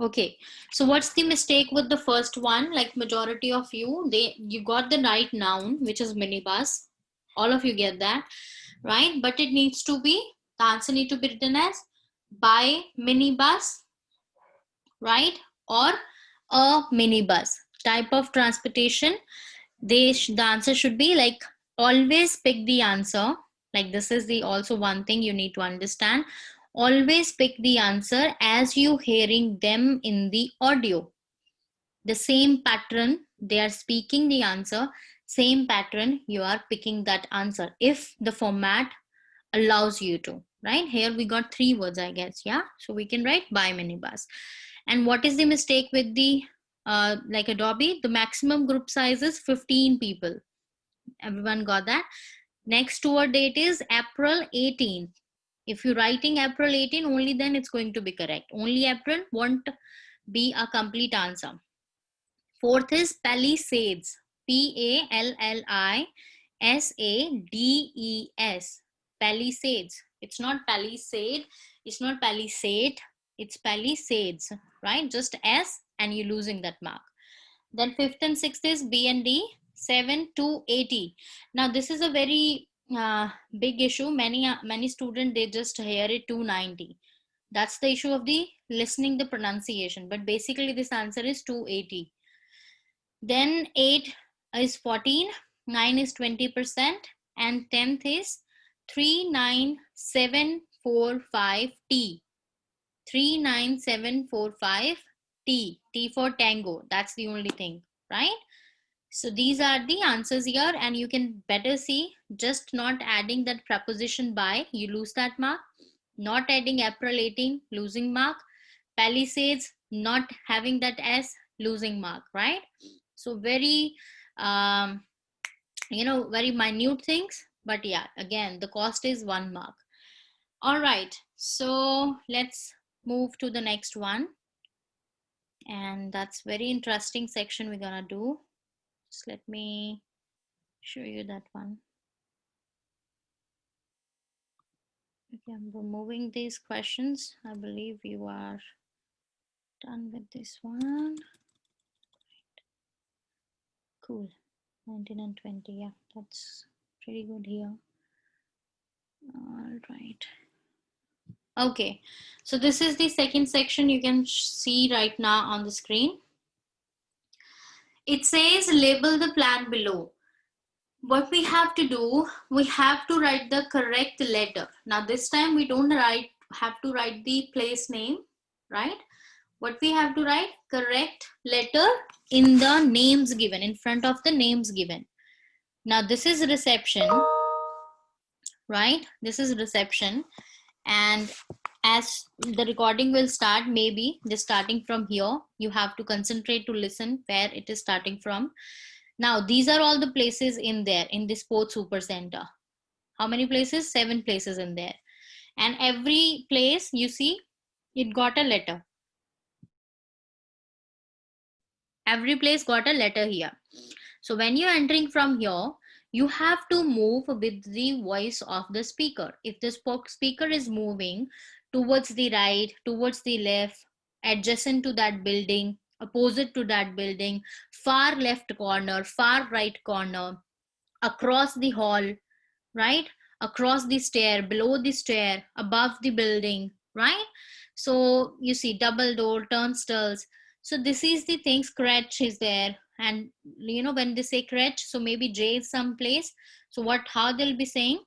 Okay, so what's the mistake with the first one? Like majority of you, you got the right noun, which is minibus. All of you get that, right? But it needs to be, the answer need to be written as by minibus, right? Or a minibus. Type of transportation, the answer should be like, always pick the answer. Like this is the also one thing you need to understand. Always pick the answer as you hearing them in the audio. the same pattern they are speaking the answer, same pattern you are picking that answer if the format allows you to. Right here we got 3 words, I guess. Yeah, so we can write buy minibus. And what is the mistake with the like Adobe? The maximum group size is 15 people. Everyone got that? Next tour date is April 18th. If you're writing April 18, only then it's going to be correct. Only April won't be a complete answer. Fourth is Palisades. Palisades. Palisades. It's not Palisade. It's not Palisade. It's Palisades. Right? Just S and you're losing that mark. Then fifth and sixth is B and D. 7 to 80. Now this is a very big issue. Many students, they just hear it 290. That's the issue of the listening the pronunciation. But basically this answer is 280. Then 8 is 14, 9 is 20%, and 10th is 39745T. 39745T. T for tango. That's the only thing, right? So these are the answers here, and you can better see just not adding that preposition by, you lose that mark. Not adding April 18, losing mark. Palisades, not having that S, losing mark, right? So very, very minute things, but yeah, again, the cost is 1 mark. All right, so let's move to the next one. And that's very interesting section we're gonna do. Just let me show you that one. Okay, I'm removing these questions. I believe you are done with this one. Cool. 19 and 20. Yeah, that's pretty good here. All right. Okay, so this is the second section you can see right now on the screen. It says label the plan below. What we have to do, we have to write the correct letter. Now this time we don't have to write the place name, right? What we have to write, correct letter in the names given, in front of the names given. Now this is reception, right? This is reception, and as the recording will start, maybe just starting from here, you have to concentrate to listen where it is starting from. Now these are all the places in there in the sports super center. How many places? 7 places in there, and every place you see it got a letter. Every place got a letter here. So when you're entering from here, you have to move with the voice of the speaker. If the speaker is moving towards the right, towards the left, adjacent to that building, opposite to that building, far left corner, far right corner, across the hall, right? Across the stair, below the stair, above the building, right? So you see double door, turnstiles. So this is the thing, scratch is there. And when they say crutch, so maybe J is someplace. So how they'll be saying,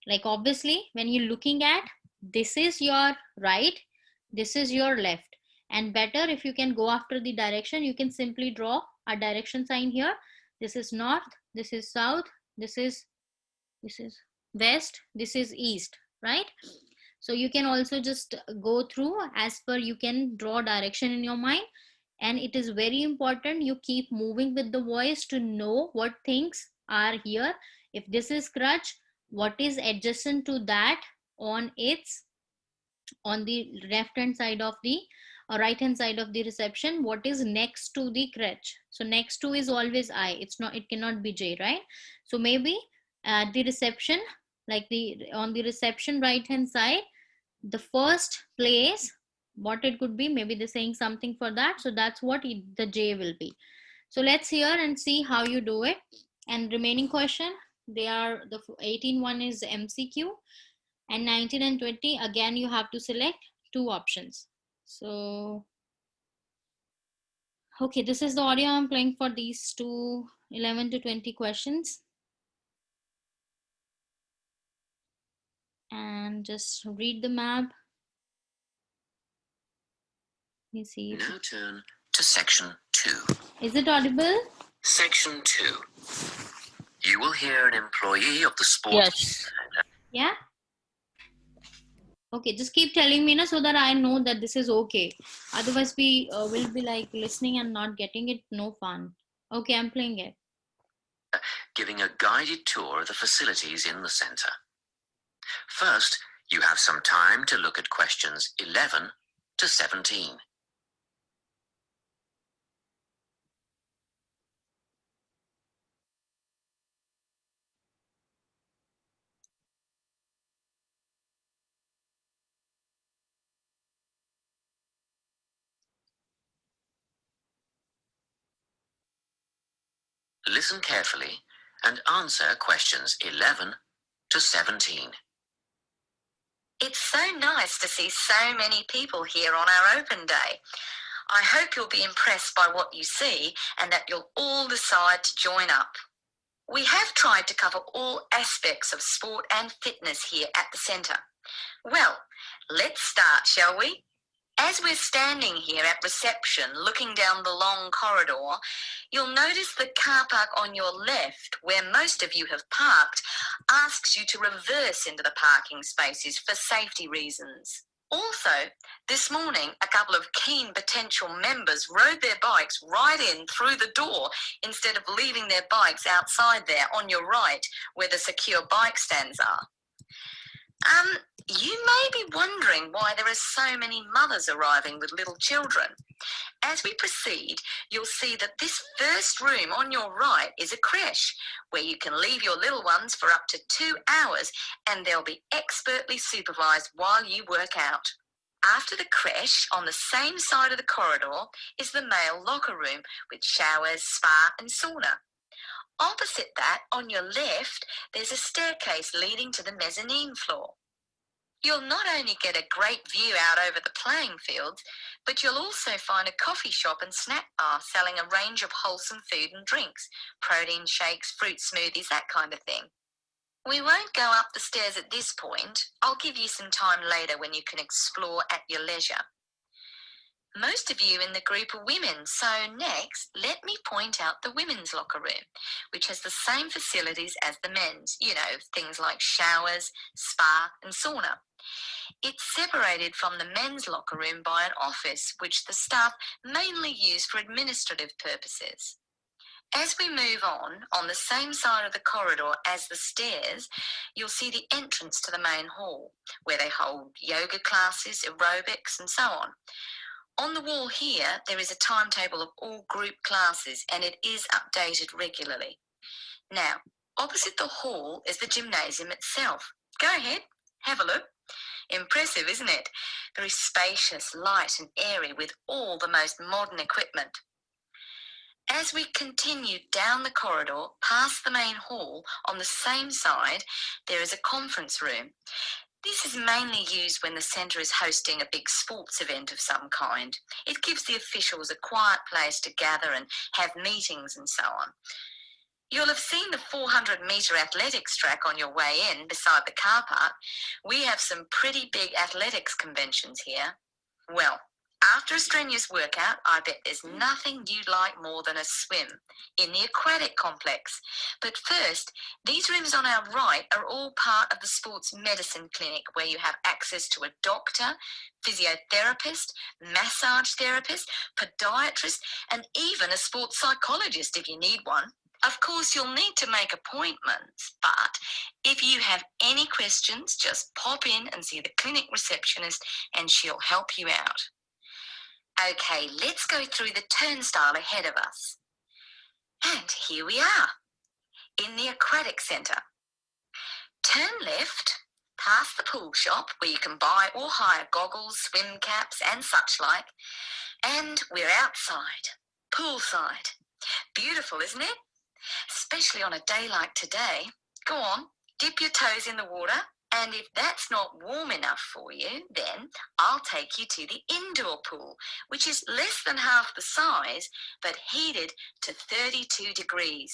like obviously when you're looking at, this is your right, this is your left. And better if you can go after the direction, you can simply draw a direction sign here. This is north, this is south, this is west, this is east, right? So you can also just go through as per you can draw direction in your mind. And it is very important you keep moving with the voice to know what things are here. If this is crutch, what is adjacent to that on the left hand side of the right hand side of the reception, what is next to the crutch. So next to is always I, it cannot be J, right? So maybe at the reception, like on the reception right hand side, the first place, what it could be, maybe they're saying something for that, so that's what the J will be. So let's hear and see how you do it. And remaining question, they are the 18 one is MCQ, and 19 and 20 again you have to select 2 options. So okay, this is the audio I'm playing for these 2 11 to 20 questions. And just read the map. Let me see. Now turn to section 2. Is it audible? Section 2. You will hear an employee of the sports... Yes. Yeah? Okay, just keep telling me so that I know that this is okay. Otherwise, we will be like listening and not getting it. No fun. Okay, I'm playing it. Giving a guided tour of the facilities in the centre. First, you have some time to look at questions 11 to 17. Listen carefully and answer questions 11 to 17. It's so nice to see so many people here on our open day. I hope you'll be impressed by what you see and that you'll all decide to join up. We have tried to cover all aspects of sport and fitness here at the centre. Well, let's start, shall we? As we're standing here at reception looking down the long corridor, you'll notice the car park on your left, where most of you have parked, asks you to reverse into the parking spaces for safety reasons. Also, this morning, a couple of keen potential members rode their bikes right in through the door instead of leaving their bikes outside there on your right, where the secure bike stands are. You may be wondering why there are so many mothers arriving with little children. As we proceed, you'll see that this first room on your right is a creche, where you can leave your little ones for up to 2 hours and they'll be expertly supervised while you work out. After the creche, on the same side of the corridor, is the male locker room with showers, spa and sauna. Opposite that, on your left, there's a staircase leading to the mezzanine floor. You'll not only get a great view out over the playing fields, but you'll also find a coffee shop and snack bar selling a range of wholesome food and drinks, protein shakes, fruit smoothies, that kind of thing. We won't go up the stairs at this point. I'll give you some time later when you can explore at your leisure. Most of you in the group are women, so next, let me point out the women's locker room, which has the same facilities as the men's, things like showers, spa and sauna. It's separated from the men's locker room by an office, which the staff mainly use for administrative purposes. As we move on the same side of the corridor as the stairs, you'll see the entrance to the main hall, where they hold yoga classes, aerobics and so on. On the wall here, there is a timetable of all group classes and it is updated regularly. Now, opposite the hall is the gymnasium itself. Go ahead, have a look. Impressive, isn't it? Very spacious, light and airy with all the most modern equipment. As we continue down the corridor past the main hall, on the same side, there is a conference room. This is mainly used when the centre is hosting a big sports event of some kind. It gives the officials a quiet place to gather and have meetings and so on. You'll have seen the 400-metre athletics track on your way in beside the car park. We have some pretty big athletics conventions here. Well, after a strenuous workout, I bet there's nothing you'd like more than a swim in the aquatic complex. But first, these rooms on our right are all part of the sports medicine clinic, where you have access to a doctor, physiotherapist, massage therapist, podiatrist, and even a sports psychologist if you need one. Of course, you'll need to make appointments, but if you have any questions, just pop in and see the clinic receptionist and she'll help you out. Okay, let's go through the turnstile ahead of us. And here we are, in the aquatic centre. Turn left, past the pool shop where you can buy or hire goggles, swim caps and such like, and we're outside, poolside. Beautiful, isn't it? Especially on a day like today. Go on, dip your toes in the water, and if that's not warm enough for you, then I'll take you to the indoor pool, which is less than half the size, but heated to 32 degrees.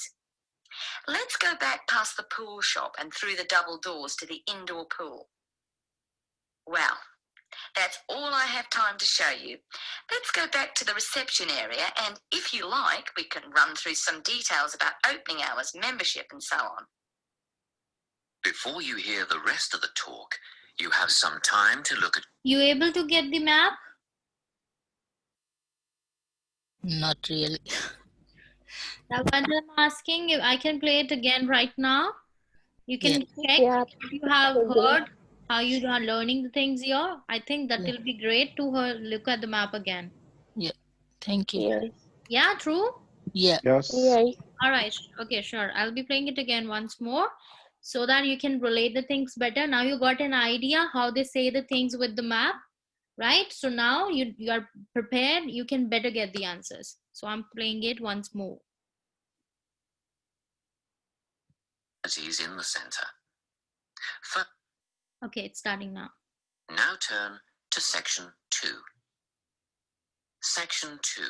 Let's go back past the pool shop and through the double doors to the indoor pool. Well, That's all I have time to show you. Let's go back to the reception area, and if you like, we can run through some details about opening hours, membership, and so on. Before you hear the rest of the talk, you have some time to look at... You able to get the map? Not really. Now, what I'm asking, if I can play it again right now. You can check Yeah. if you have heard how you are learning the things here. I think that Yeah. will be great to look at the map again. Yeah. Thank you. Yes. Yeah, true? Yeah. Yes. Yes. All right. Okay, sure. I'll be playing it again once more so that you can relate the things better. Now you got an idea how they say the things with the map, right? So now you are prepared. You can better get the answers. So I'm playing it once more. in the center. Okay, it's starting now. Now turn to Section 2. Section 2.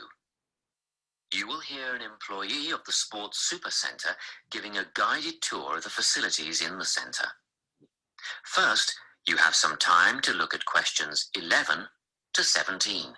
You will hear an employee of the Sports Super Centre giving a guided tour of the facilities in the centre. First, you have some time to look at questions 11 to 17.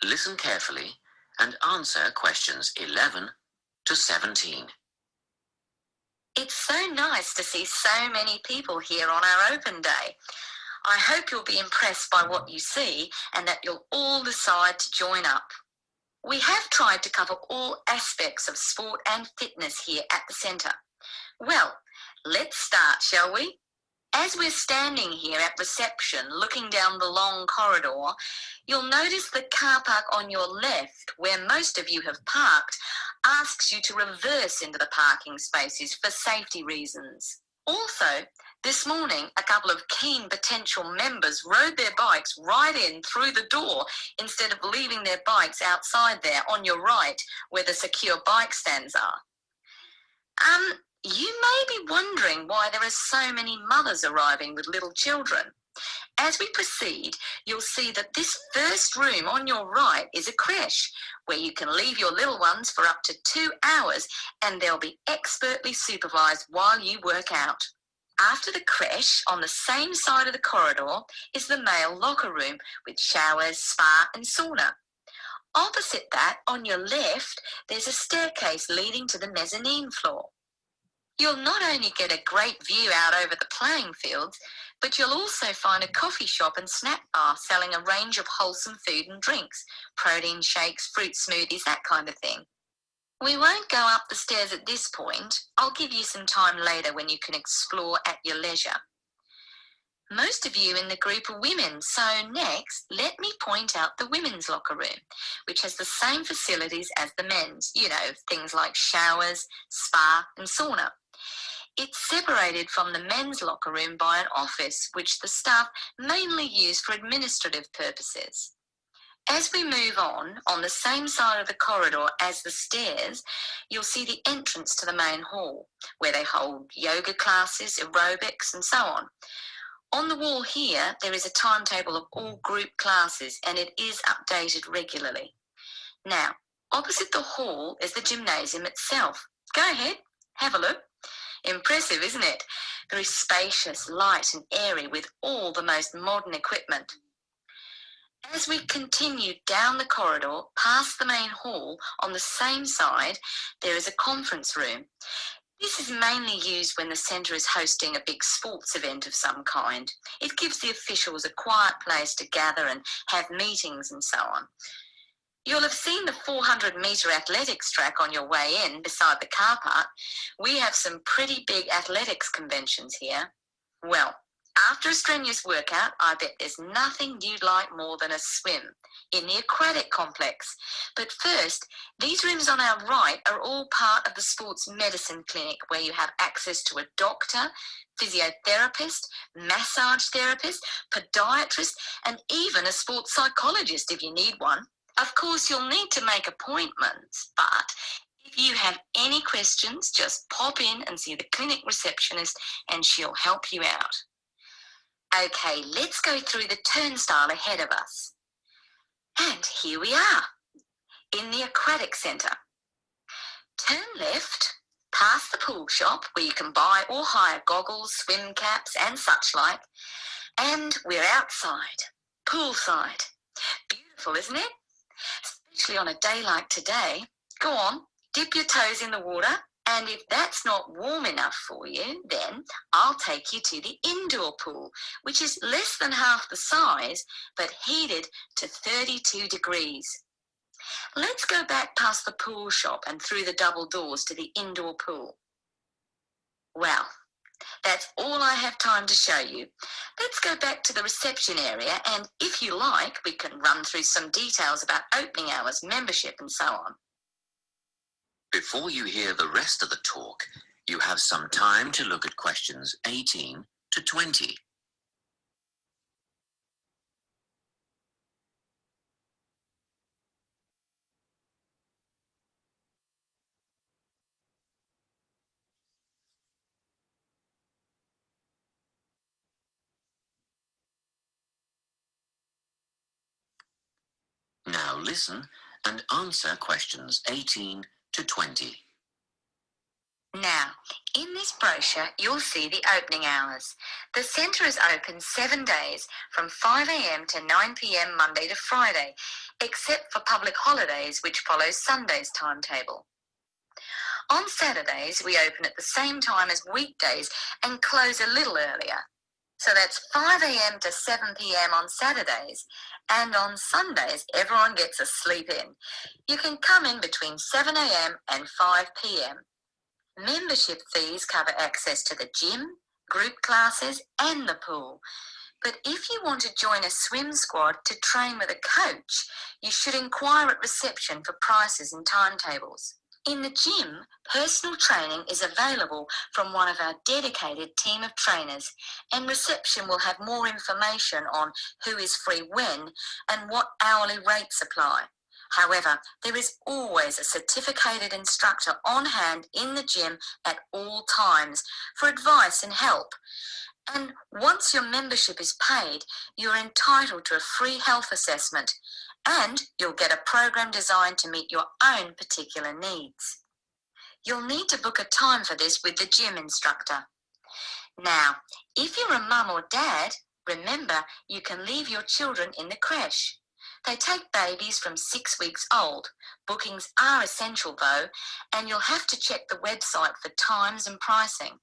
Listen carefully and answer questions 11 to 17. It's so nice to see so many people here on our open day. I hope you'll be impressed by what you see and that you'll all decide to join up. We have tried to cover all aspects of sport and fitness here at the centre. Well, let's start, shall we? As we're standing here at reception looking down the long corridor, you'll notice the car park on your left, where most of you have parked, asks you to reverse into the parking spaces for safety reasons. Also, this morning, a couple of keen potential members rode their bikes right in through the door instead of leaving their bikes outside there on your right where the secure bike stands are. You may be wondering why there are so many mothers arriving with little children. As we proceed, you'll see that this first room on your right is a creche where you can leave your little ones for up to 2 hours and they'll be expertly supervised while you work out. After the creche, on the same side of the corridor, is the male locker room with showers, spa and sauna. Opposite that, on your left, there's a staircase leading to the mezzanine floor. You'll not only get a great view out over the playing fields, but you'll also find a coffee shop and snack bar selling a range of wholesome food and drinks, protein shakes, fruit smoothies, that kind of thing. We won't go up the stairs at this point. I'll give you some time later when you can explore at your leisure. Most of you in the group are women, so next, let me point out the women's locker room, which has the same facilities as the men's, things like showers, spa and sauna. It's separated from the men's locker room by an office, which the staff mainly use for administrative purposes. As we move on the same side of the corridor as the stairs, you'll see the entrance to the main hall, where they hold yoga classes, aerobics, and so on. On the wall here, there is a timetable of all group classes, and it is updated regularly. Now, opposite the hall is the gymnasium itself. Go ahead, have a look. Impressive, isn't it? Very spacious, light and airy with all the most modern equipment. As we continue down the corridor past the main hall, on the same side, there is a conference room. This is mainly used when the centre is hosting a big sports event of some kind. It gives the officials a quiet place to gather and have meetings and so on. You'll have seen the 400-metre athletics track on your way in beside the car park. We have some pretty big athletics conventions here. Well, after a strenuous workout, I bet there's nothing you'd like more than a swim in the aquatic complex. But first, these rooms on our right are all part of the sports medicine clinic where you have access to a doctor, physiotherapist, massage therapist, podiatrist, and even a sports psychologist if you need one. Of course, you'll need to make appointments, but If you have any questions, just pop in and see the clinic receptionist and she'll help you out. Okay, let's go through the turnstile ahead of us. And here we are, in the Aquatic Centre. Turn left, past the pool shop where you can buy or hire goggles, swim caps and such like, and we're outside, poolside. Beautiful, isn't it? Especially on a day like today. Go on, dip your toes in the water, and if that's not warm enough for you, then I'll take you to the indoor pool, which is less than half the size, but heated to 32 degrees. Let's go back past the pool shop and through the double doors to the indoor pool. Well, that's all I have time to show you. Let's go back to the reception area, and if you like, we can run through some details about opening hours, membership and so on. Before you hear the rest of the talk, you have some time to look at questions 18 to 20. Now listen and answer questions 18 to 20. Now, in this brochure, you'll see the opening hours. The centre is open 7 days from 5 a.m. to 9 p.m. Monday to Friday, except for public holidays, which follows Sunday's timetable. On Saturdays, we open at the same time as weekdays and close a little earlier. So that's 5 a.m. to 7 p.m. on Saturdays, and on Sundays, everyone gets a sleep in. You can come in between 7 a.m. and 5 p.m. Membership fees cover access to the gym, group classes and the pool. But if you want to join a swim squad to train with a coach, you should inquire at reception for prices and timetables. In the gym, personal training is available from one of our dedicated team of trainers, and reception will have more information on who is free when and what hourly rates apply. However, there is always a certificated instructor on hand in the gym at all times for advice and help. And once your membership is paid, you're entitled to a free health assessment, and you'll get a program designed to meet your own particular needs. You'll need to book a time for this with the gym instructor. Now, if you're a mum or dad, remember you can leave your children in the creche. They take babies from 6 weeks old. Bookings are essential though, and you'll have to check the website for times and pricing.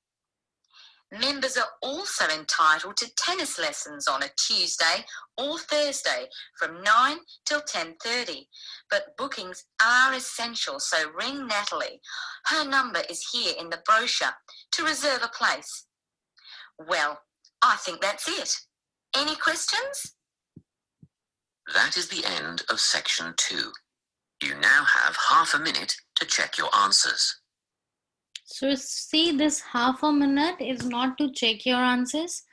Members are also entitled to tennis lessons on a Tuesday or Thursday from 9 till 10:30, but bookings are essential, so ring Natalie. Her number is here in the brochure to reserve a place. Well, I think that's it. Any questions? That is the end of section 2. You now have half a minute to check your answers. So see, this half a minute is not to check your answers.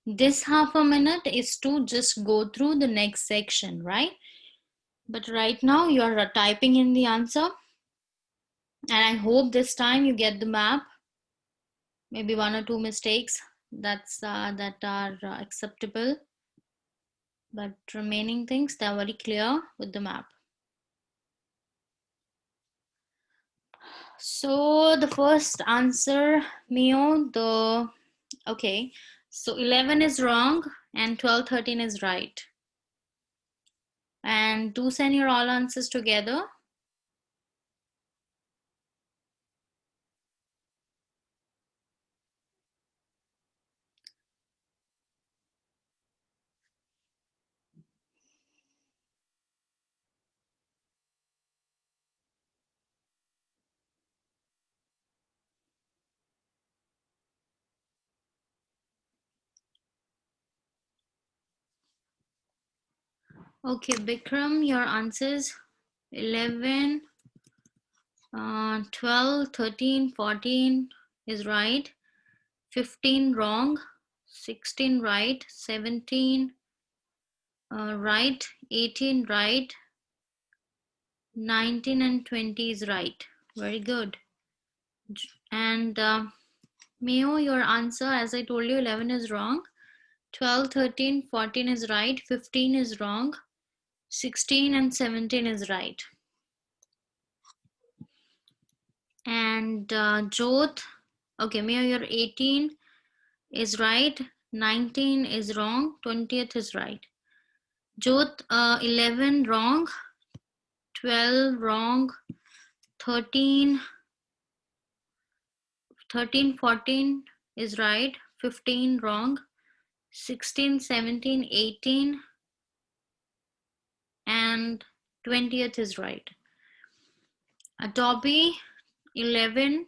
This half a minute is to just go through the next section, right? But right now you are typing in the answer, and I hope this time you get the map. Maybe 1 or 2 mistakes that are acceptable, but remaining things, they are very clear with the map. So the first answer, Mio, okay, so 11 is wrong and 12, 13 is right. And do send your all answers together. Okay, Bikram, your answers 11, 12, 13, 14 is right, 15 wrong, 16 right, 17 right, 18 right, 19 and 20 is right. Very good. And Mayo, your answer, as I told you, 11 is wrong. 12, 13, 14 is right. 15 is wrong. 16 and 17 is right. And Jyoth, okay, Mayo, your 18 is right. 19 is wrong. 20th is right. Jyoth, 11 wrong. 12 wrong. 13, 14 is right. 15 wrong. 16, 17, 18 and 20th is right. Toby, 11,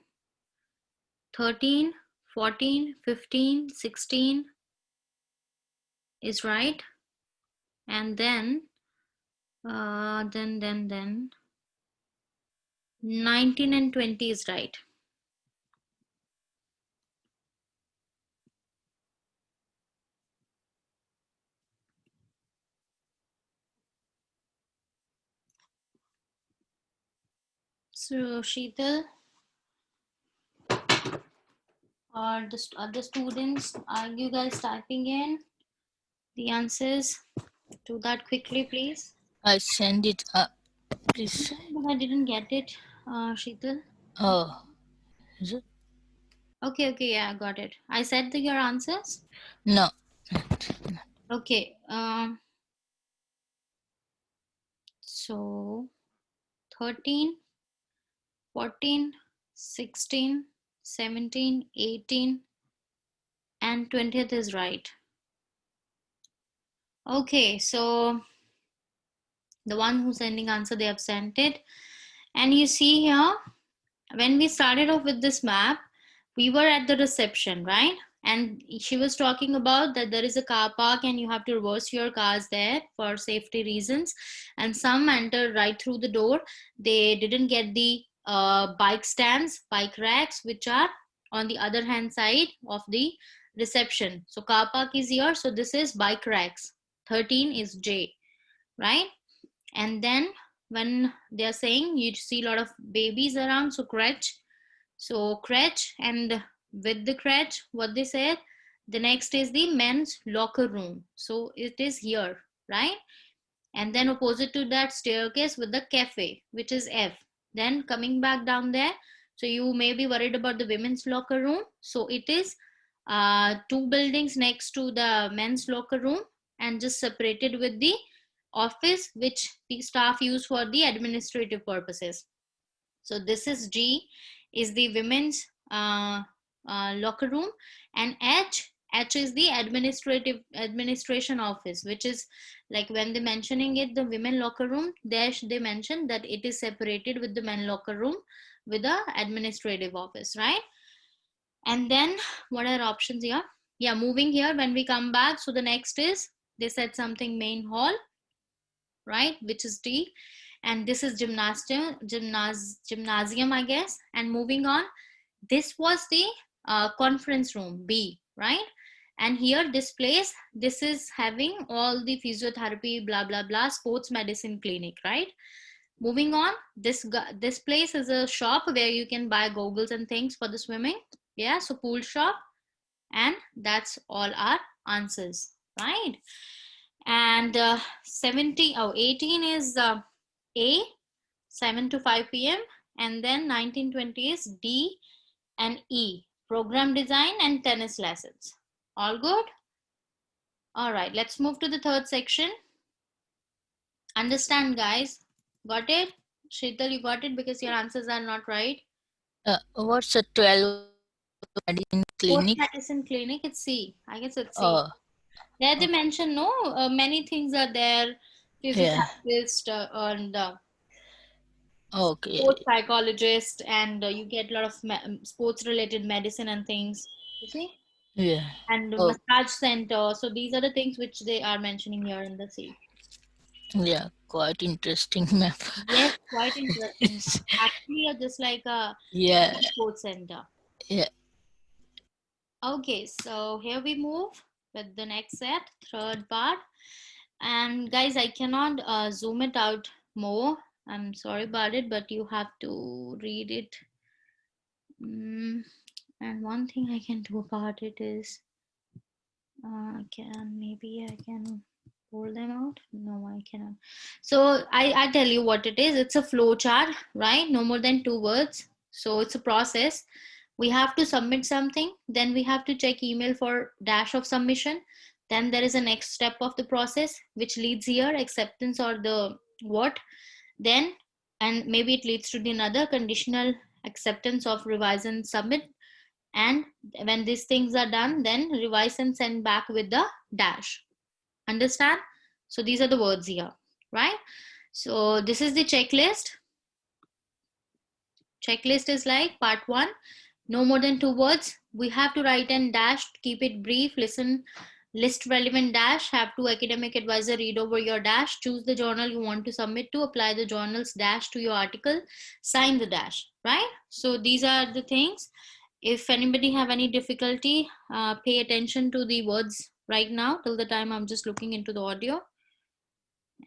13, 14, 15, 16 is right. And then 19 and 20 is right. So Sheetal or the other students, are you guys typing in the answers to that quickly, please? I send it up, please. But I didn't get it, Sheetal. Oh, is it? Okay, yeah, I got it. I said your answers. No. Okay, so 13, 14, 16, 17, 18, and 20th is right. Okay, so the one who's sending answer, they have sent it. And you see here, when we started off with this map, we were at the reception, right? And she was talking about that there is a car park and you have to reverse your cars there for safety reasons. And some enter right through the door. They didn't get the bike stands, bike racks, which are on the other hand side of the reception. So car park is here. So this is bike racks. 13 is J, right? And then when they're saying you see a lot of babies around, so crèche. So crèche, and with the crèche, what they said, the next is the men's locker room. So it is here, right? And then opposite to that, staircase with the cafe, which is F. Then coming back down there, so you may be worried about the women's locker room. So it is two buildings next to the men's locker room and just separated with the office, which the staff use for the administrative purposes. So this is G, is the women's locker room, and H is the administration office, which is like when they mentioning it, the women locker room, there they mention that it is separated with the men locker room with the administrative office, right? And then what are options here? Yeah, moving here when we come back. So the next is, they said something main hall, right, which is D, and this is gymnasium, I guess. And moving on, this was the conference room, B, right? And here this place, this is having all the physiotherapy, blah blah blah, sports medicine clinic, right? Moving on, this place is a shop where you can buy goggles and things for the swimming. Yeah, so pool shop. And that's all our answers, right? And 18 is A, 7 to 5 p.m. And then 1920 is D and E, program design and tennis lessons. All good? All right, let's move to the third section. Understand, guys? Got it? Sheetal, you got it because your answers are not right. What's a 12 medicine Sports clinic? medicine clinic, it's C. I guess it's C. Oh, There they mention, no, many things are there. yeah. Physiotherapist and Okay. sports psychologist, and you get a lot of sports related medicine and things, you see, Yeah. and Oh, massage center. So these are the things which they are mentioning here in the C. yeah. Quite interesting map. Yes, quite interesting. Actually, just like a Yeah. sports center. Yeah. Okay, so here we move with the next set, third part. And guys, I cannot zoom it out more I'm sorry about it, but you have to read it. And one thing I can do about it is maybe I can pull them out. No, I cannot. So I tell you what it is. It's a flow chart, right? No more than 2 words. So it's a process. We have to submit something, then we have to check email for dash of submission. Then there is a next step of the process which leads here, acceptance or the what. Then, and maybe it leads to the another conditional acceptance of revise and submit. And when these things are done, then revise and send back with the dash. Understand? So these are the words here, right? So this is the checklist. Checklist is like part 1, no more than 2 words. We have to write and dash, keep it brief, listen, list relevant dash, have to academic advisor read over your dash, choose the journal you want to submit to, apply the journal's dash to your article, sign the dash, right? So these are the things. If anybody have any difficulty, pay attention to the words right now till the time I'm just looking into the audio.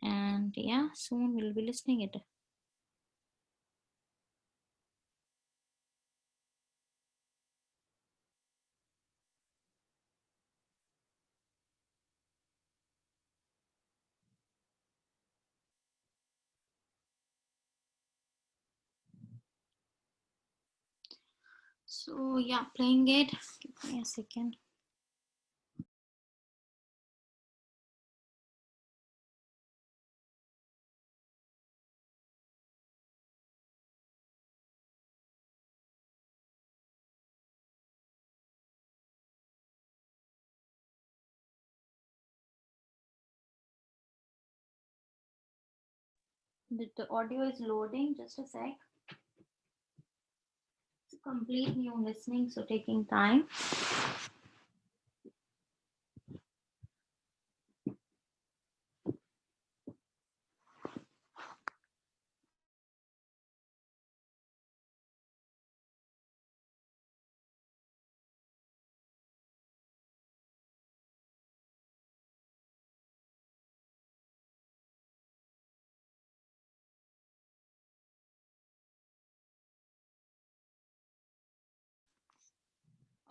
And yeah, soon we'll be listening it. So yeah, playing it. Give me a second. The audio is loading, just a sec. It's a complete new listening, so taking time.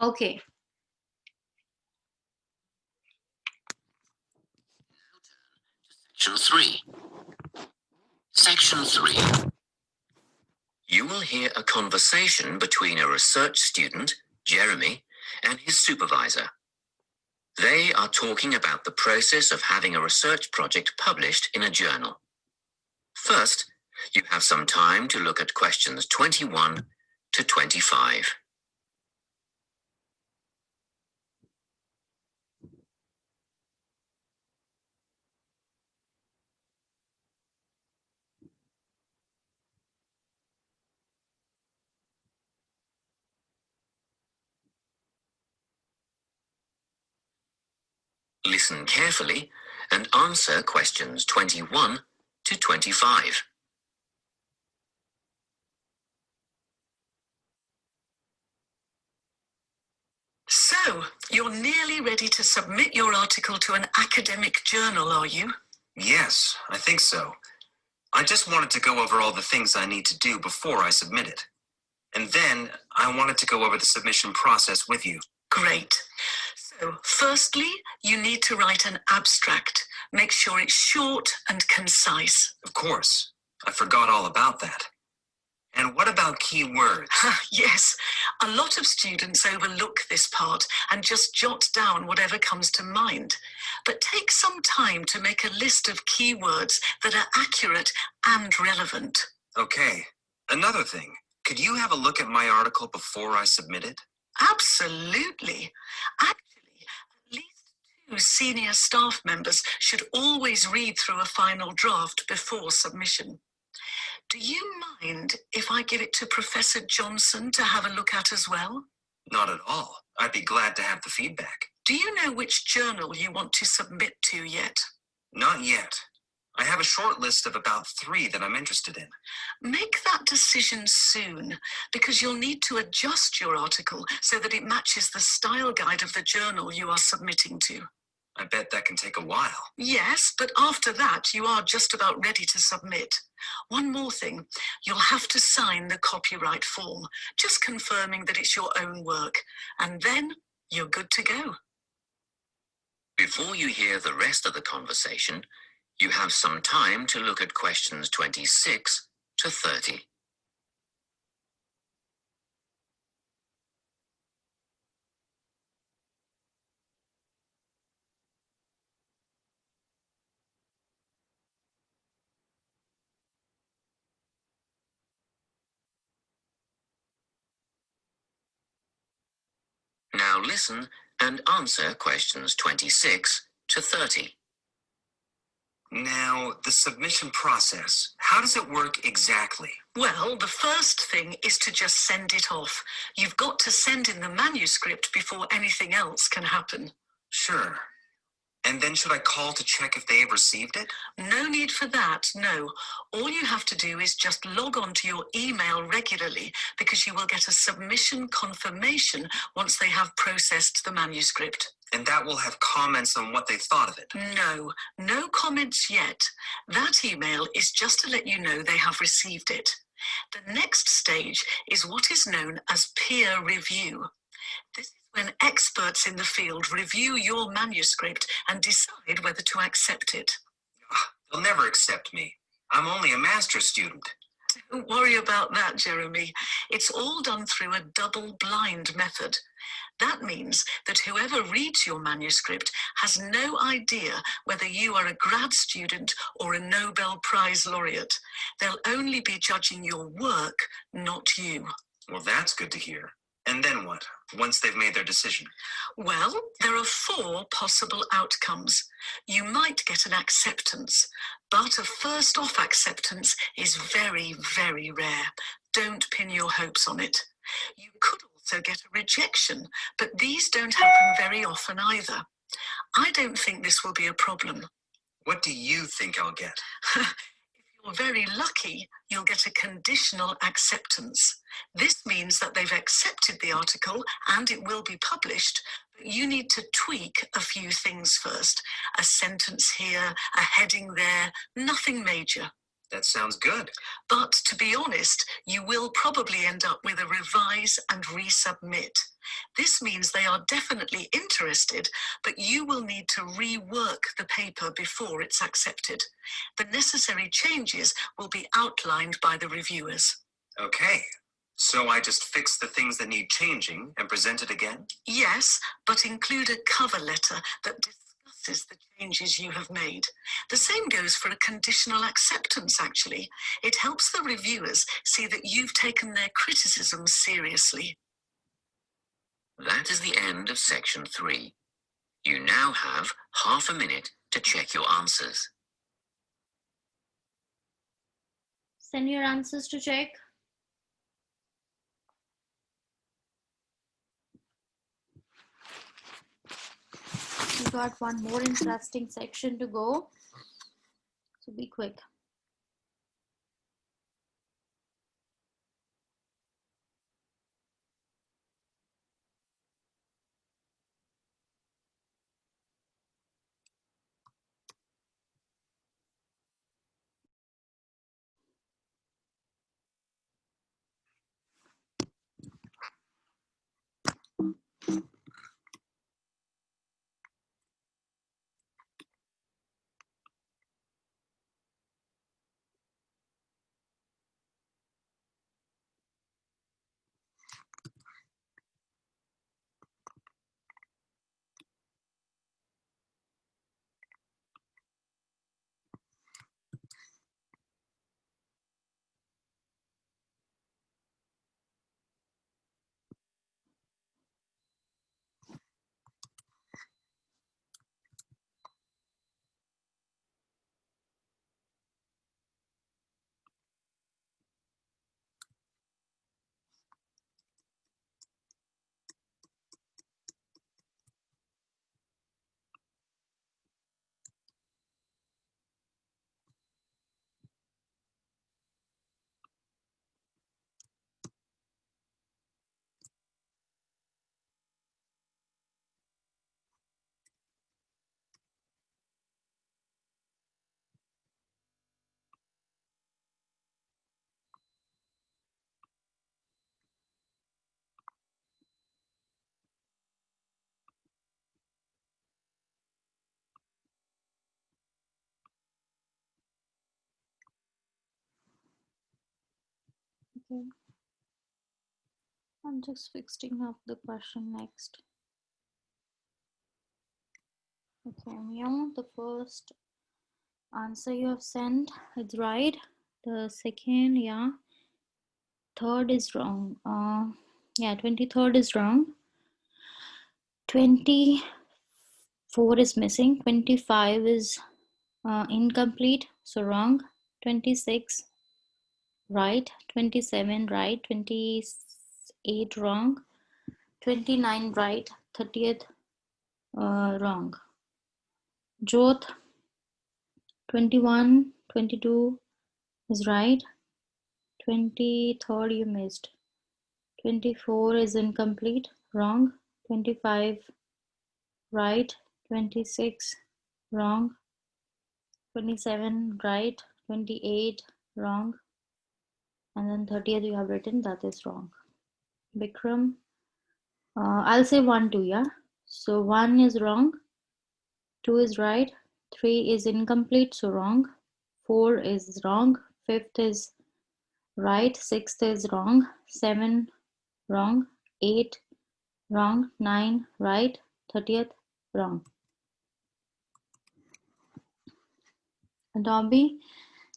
Okay. Section 3. Section 3. You will hear a conversation between a research student, Jeremy, and his supervisor. They are talking about the process of having a research project published in a journal. First, you have some time to look at questions 21 to 25. Listen carefully and answer questions 21 to 25. So, you're nearly ready to submit your article to an academic journal, are you? Yes, I think so. I just wanted to go over all the things I need to do before I submit it. And then I wanted to go over the submission process with you. Great. So, firstly, you need to write an abstract. Make sure it's short and concise. Of course. I forgot all about that. And what about key words? Yes, a lot of students overlook this part and just jot down whatever comes to mind. But take some time to make a list of keywords that are accurate and relevant. Okay. Another thing, could you have a look at my article before I submit it? Absolutely. Actually, at least 2 senior staff members should always read through a final draft before submission. Do you mind if I give it to Professor Johnson to have a look at as well? Not at all. I'd be glad to have the feedback. Do you know which journal you want to submit to yet? Not yet. I have a short list of about 3 that I'm interested in. Make that decision soon, because you'll need to adjust your article so that it matches the style guide of the journal you are submitting to. I bet that can take a while. Yes, but after that, you are just about ready to submit. One more thing, you'll have to sign the copyright form, just confirming that it's your own work, and then you're good to go. Before you hear the rest of the conversation, you have some time to look at questions 26 to 30. Now listen and answer questions 26 to 30. Now, the submission process, how does it work exactly? Well, the first thing is to just send it off. You've got to send in the manuscript before anything else can happen. Sure. And then should I call to check if they have received it? No need for that, no. All you have to do is just log on to your email regularly, because you will get a submission confirmation once they have processed the manuscript. And that will have comments on what they thought of it. No comments yet. That email is just to let you know they have received it. The next stage is what is known as peer review. This is when experts in the field review your manuscript and decide whether to accept it. They'll never accept me. I'm only a master's student. Don't worry about that, Jeremy. It's all done through a double-blind method. That means that whoever reads your manuscript has no idea whether you are a grad student or a Nobel Prize laureate. They'll only be judging your work, not you. Well, that's good to hear. And then what, once they've made their decision? Well, there are 4 possible outcomes. You might get an acceptance, but a first-off acceptance is very, very rare. Don't pin your hopes on it. You could also get a rejection, but these don't happen very often either. I don't think this will be a problem. What do you think I'll get? If you're very lucky, you'll get a conditional acceptance. This means that they've accepted the article and it will be published, but you need to tweak a few things first. A sentence here, a heading there, nothing major. That sounds good. But to be honest, you will probably end up with a revise and resubmit. This means they are definitely interested, but you will need to rework the paper before it's accepted. The necessary changes will be outlined by the reviewers. Okay. So I just fix the things that need changing and present it again? Yes, but include a cover letter that discusses the changes you have made. The same goes for a conditional acceptance, actually. It helps the reviewers see that you've taken their criticism seriously. That is the end of section 3. You now have half a minute to check your answers. Send your answers to check. We got one more interesting section to go, so be quick. Okay. I'm just fixing up the question next. Okay, yeah, the first answer you have sent, it's right. The second, yeah. Third is wrong. Yeah, 23rd is wrong. 24 is missing. 25 is incomplete, so wrong. 26 right. 27 right. 28 wrong. 29 right. 30th wrong. Jyoth, 21, 22 is right. 23rd you missed. 24 is incomplete, wrong. 25 right. 26 wrong. 27 right. 28 wrong. And then 30th you have written, that is wrong. Bikram, I'll say 1, 2, yeah. So 1 is wrong, 2 is right, 3 is incomplete, so wrong. 4 is wrong, 5th is right, 6th is wrong, 7 wrong, 8 wrong, 9 right, 30th wrong. Adobe,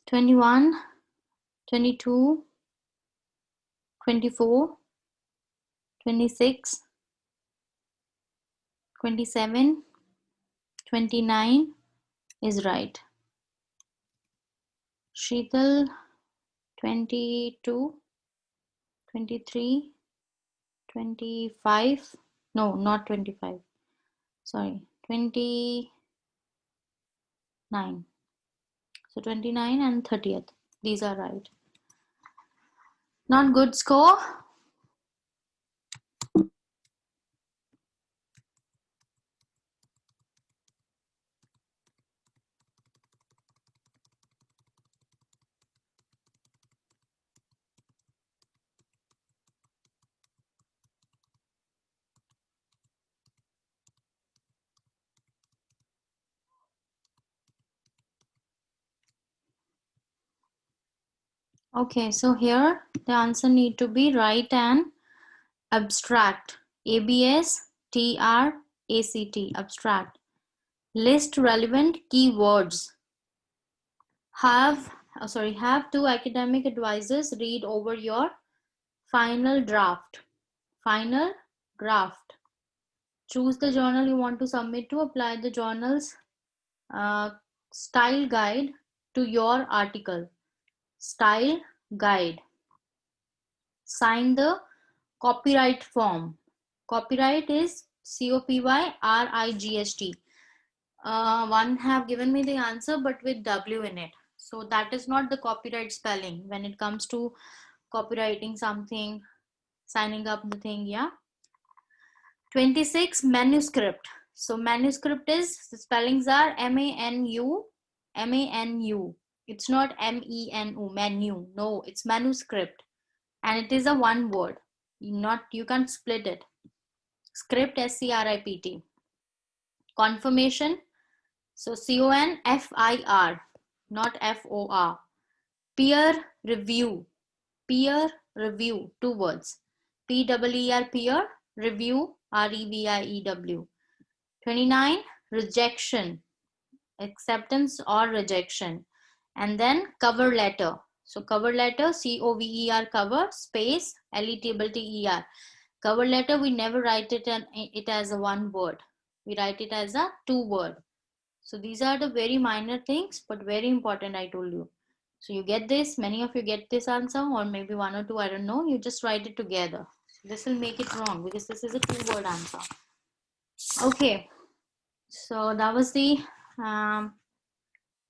21, 22, 24, 26, 27, 29 is right. Sheetal, 22, 23, 25, no, not 25, sorry, 29. So 29 and 30th, these are right. Not good score. Okay, so here the answer need to be write an abstract. ABSTRACT, abstract. List relevant keywords. Have 2 academic advisors read over your final draft. Final draft. Choose the journal you want to submit to. Apply the journal's style guide to your article. Style guide. Sign the copyright form. Copyright is COPYRIGST. One have given me the answer but with W in it. So that is not the copyright spelling when it comes to copywriting something, signing up the thing, yeah. 26, manuscript. So manuscript is, the spellings are MANU. It's not MENU, menu. No, it's manuscript. And it is a one word. You can't split it. Script, SCRIPT. Confirmation. So CONFIR, not FOR. Peer review. Peer review, 2 words. PEER, peer, review, REVIEW. 29, rejection, acceptance or rejection. And then cover letter. So cover letter, COVER, cover, space, LETTER. Cover letter, we never write it as a one word. We write it as a 2 word. So these are the very minor things, but very important, I told you. So you get this, many of you get this answer, or maybe 1 or 2, I don't know. You just write it together. This will make it wrong because this is a 2-word answer. Okay, so that was the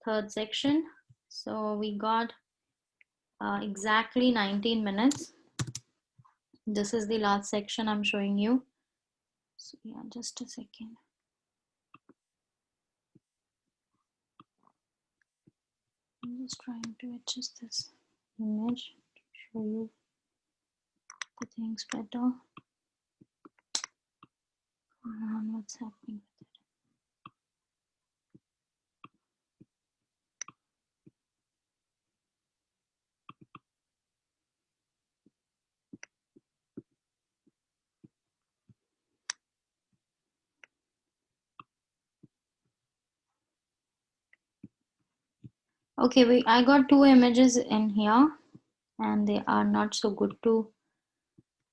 third section. So we got exactly 19 minutes. This is the last section I'm showing you. So yeah, just a second. I'm just trying to adjust this image to show you the things better. What's happening with it? Okay, I got two images in here, and they are not so good to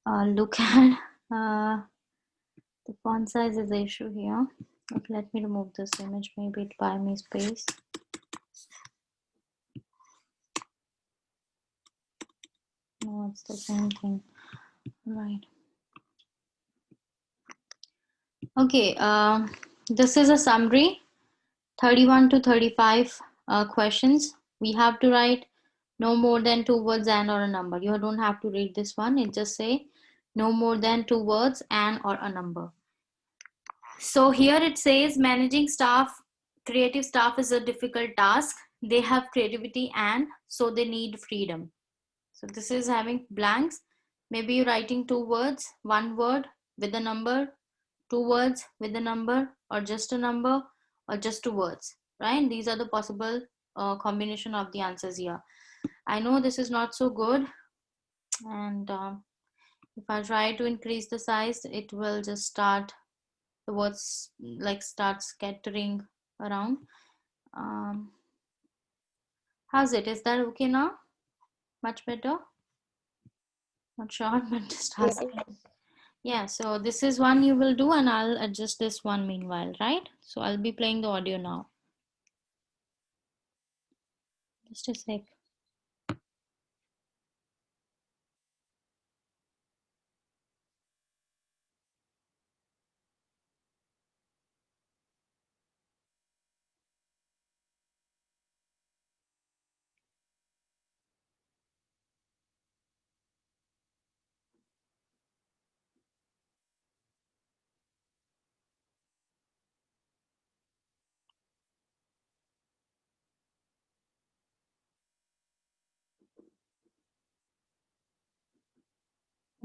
look at. The font size is the issue here. Okay, let me remove this image. Maybe it buy me space. No, it's the same thing. Right. Okay, this is a summary. 31 to 35 questions. We have to write no more than 2 words and or a number. You don't have to read this one. It just say no more than 2 words and or a number. So here it says managing staff, creative staff is a difficult task. They have creativity and so they need freedom. So this is having blanks. Maybe you're writing 2 words, 1 word with a number, 2 words with a number, or just a number, or just 2 words, right? These are the possible combination of the answers here. I know this is not so good, and if I try to increase the size, it will just start, the words like start scattering around. How's it? Is that okay now? Much better? Not sure, but just asking. Yeah, so this is one you will do, and I'll adjust this one meanwhile, right? So I'll be playing the audio now. Just a sec.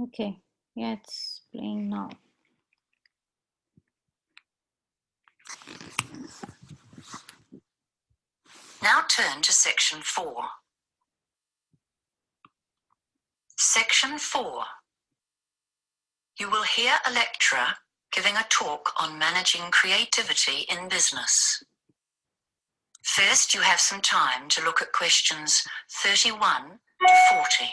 Okay, yeah, it's playing now. Now turn to section 4. Section 4. You will hear a lecturer giving a talk on managing creativity in business. First, you have some time to look at questions 31 to 40.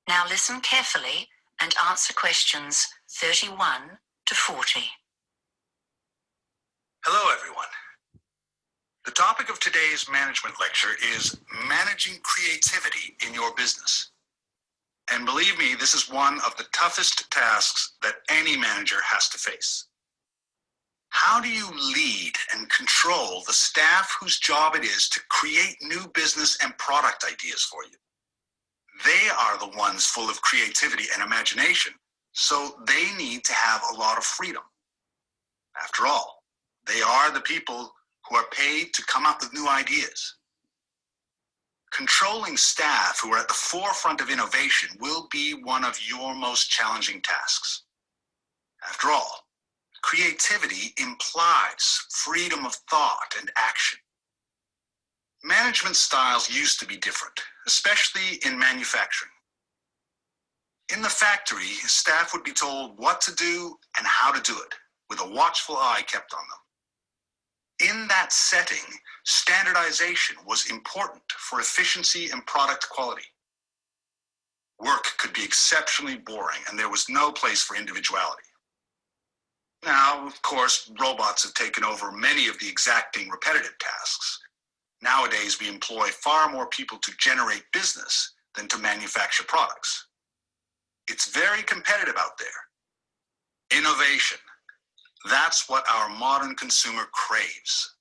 Now listen carefully and answer questions 31 to 40. Hello, everyone. The topic of today's management lecture is managing creativity in your business. And believe me, this is one of the toughest tasks that any manager has to face. How do you lead and control the staff whose job it is to create new business and product ideas for you? They are the ones full of creativity and imagination, so they need to have a lot of freedom. After all, they are the people who are paid to come up with new ideas. Controlling staff who are at the forefront of innovation will be one of your most challenging tasks. After all, creativity implies freedom of thought and action. Management styles used to be different, especially in manufacturing. In the factory, staff would be told what to do and how to do it, with a watchful eye kept on them. In that setting, standardization was important for efficiency and product quality. Work could be exceptionally boring, and there was no place for individuality. Now, of course, robots have taken over many of the exacting, repetitive tasks. Nowadays, we employ far more people to generate business than to manufacture products. It's very competitive out there. Innovation. That's what our modern consumer craves.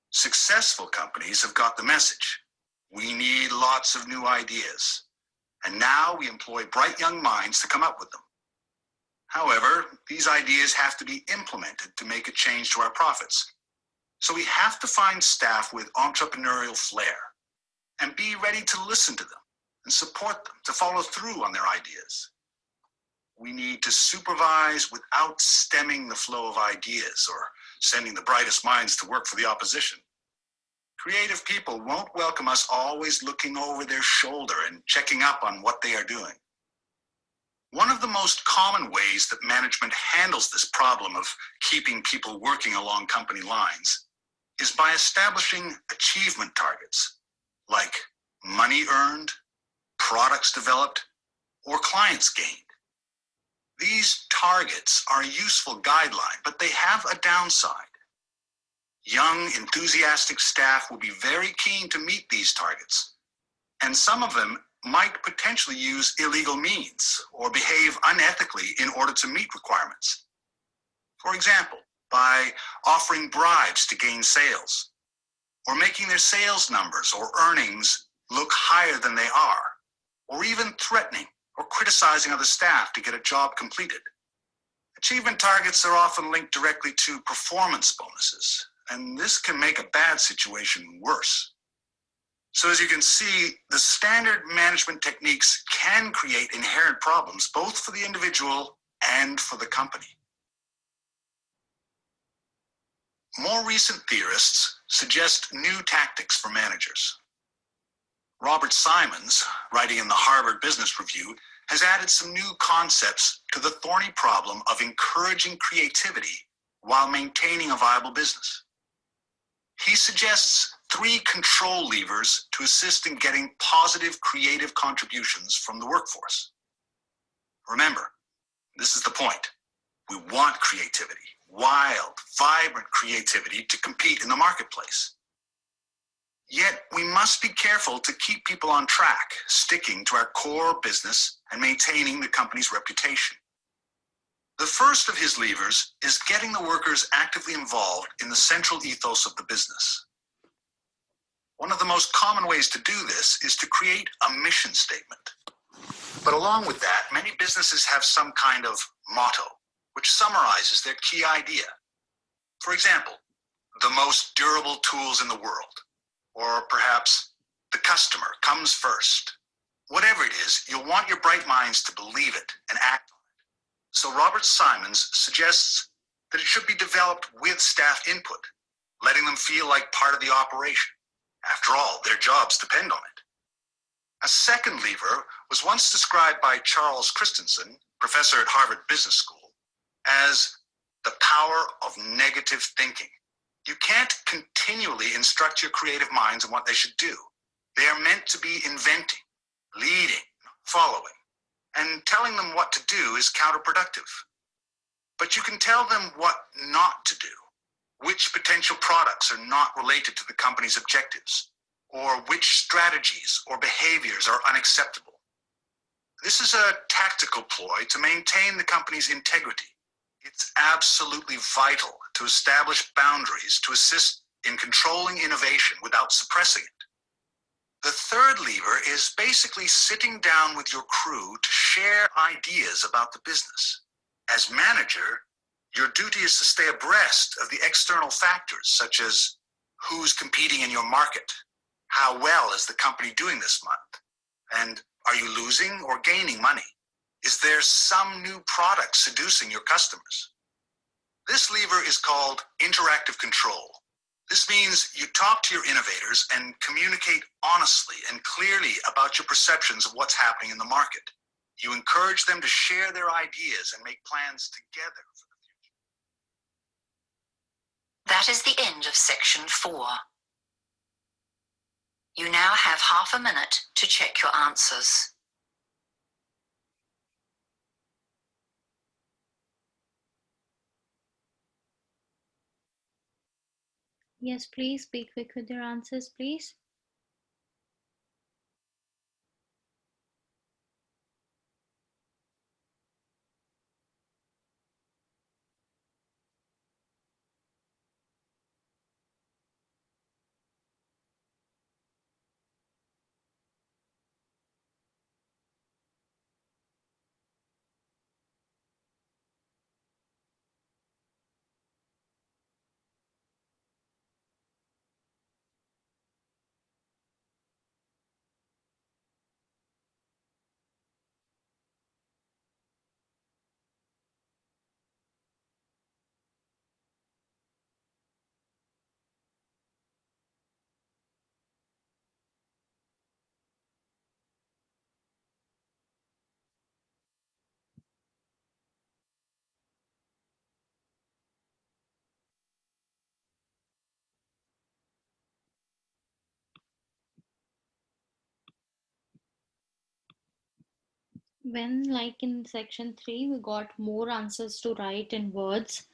Successful companies have got the message. We need lots of new ideas. and now we employ bright young minds to come up with them. However, these ideas have to be implemented to make a change to our profits. So we have to find staff with entrepreneurial flair and be ready to listen to them and support them to follow through on their ideas. We need to supervise without stemming the flow of ideas or sending the brightest minds to work for the opposition. Creative people won't welcome us always looking over their shoulder and checking up on what they are doing. One of the most common ways that management handles this problem of keeping people working along company lines is by establishing achievement targets, like money earned, products developed, or clients gained. These targets are a useful guideline, but they have a downside. Young, enthusiastic staff will be very keen to meet these targets, and some of them might potentially use illegal means or behave unethically in order to meet requirements. For example, by offering bribes to gain sales, or making their sales numbers or earnings look higher than they are, or even threatening or criticizing other staff to get a job completed. Achievement targets are often linked directly to performance bonuses, and this can make a bad situation worse. So as you can see, the standard management techniques can create inherent problems both for the individual and for the company. More recent theorists suggest new tactics for managers. Robert Simons, writing in the Harvard Business Review, has added some new concepts to the thorny problem of encouraging creativity while maintaining a viable business. He suggests 3 control levers to assist in getting positive creative contributions from the workforce. Remember, this is the point. We want creativity, wild, vibrant creativity to compete in the marketplace. Yet we must be careful to keep people on track, sticking to our core business and maintaining the company's reputation. The first of his levers is getting the workers actively involved in the central ethos of the business. One of the most common ways to do this is to create a mission statement. But along with that, many businesses have some kind of motto, which summarizes their key idea. For example, the most durable tools in the world, or perhaps the customer comes first. Whatever it is, you'll want your bright minds to believe it and act on it. So Robert Simons suggests that it should be developed with staff input, letting them feel like part of the operation. After all, their jobs depend on it. A second lever was once described by Charles Christensen, professor at Harvard Business School, as the power of negative thinking. You can't continually instruct your creative minds on what they should do. They are meant to be inventing, leading, not following, and telling them what to do is counterproductive. But you can tell them what not to do, which potential products are not related to the company's objectives, or which strategies or behaviors are unacceptable. This is a tactical ploy to maintain the company's integrity. It's absolutely vital to establish boundaries to assist in controlling innovation without suppressing it. The third lever is basically sitting down with your crew to share ideas about the business. As manager, your duty is to stay abreast of the external factors, such as who's competing in your market, how well is the company doing this month, and are you losing or gaining money? Is there some new product seducing your customers? This lever is called interactive control. This means you talk to your innovators and communicate honestly and clearly about your perceptions of what's happening in the market. You encourage them to share their ideas and make plans together for the future. That is the end of section 4. You now have half a minute to check your answers. Yes, please be quick with your answers, please. When, like in section 3, we got more answers to write in words,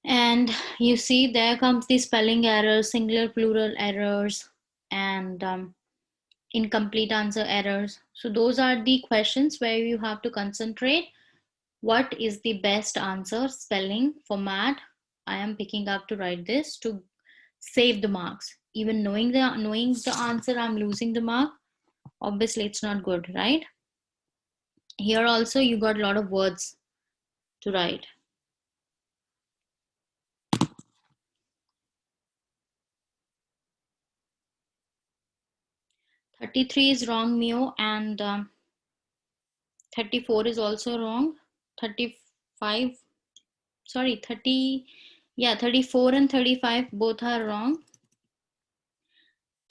and you see there comes the spelling errors, singular plural errors, and incomplete answer errors. So those are the questions where you have to concentrate. What is the best answer, spelling, format? I am picking up to write this to save the marks. Even knowing the answer, I'm losing the mark. Obviously, it's not good, right? Here also, you got a lot of words to write. "33" is wrong, Mio, and 34 is also wrong. 35, sorry, 30, yeah, 34 and 35 both are wrong.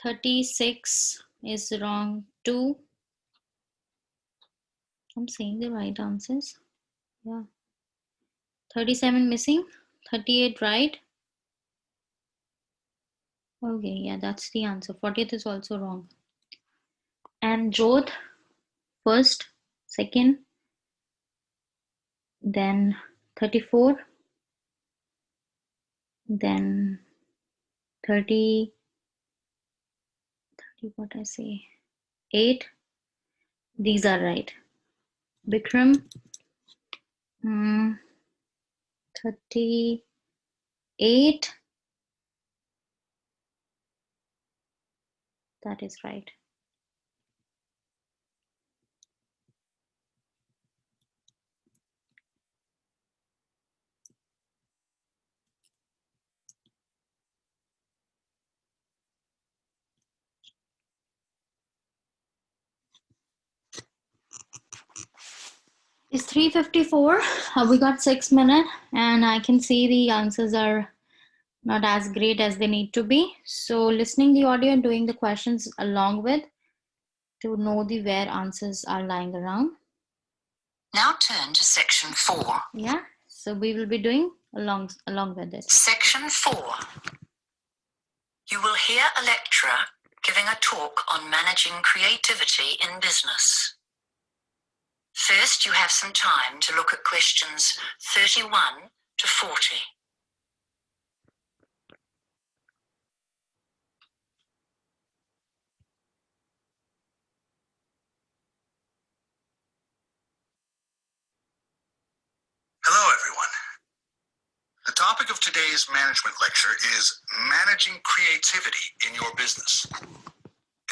36 is wrong too. I'm saying the right answers. Yeah. 37 missing. 38 right. Okay, yeah, that's the answer. 40th is also wrong. And Jodh, first, second, then 34, then 30, what I say, 8. These are right. Bikram, 38. That is right. It's 3:54. We got 6 minutes, and I can see the answers are not as great as they need to be. So listening the audio and doing the questions along with to know the where answers are lying around. Now turn to section 4. Yeah, so we will be doing along with it. Section 4. You will hear a lecturer giving a talk on managing creativity in business. First, you have some time to look at questions 31 to 40. Hello, everyone. The topic of today's management lecture is managing creativity in your business.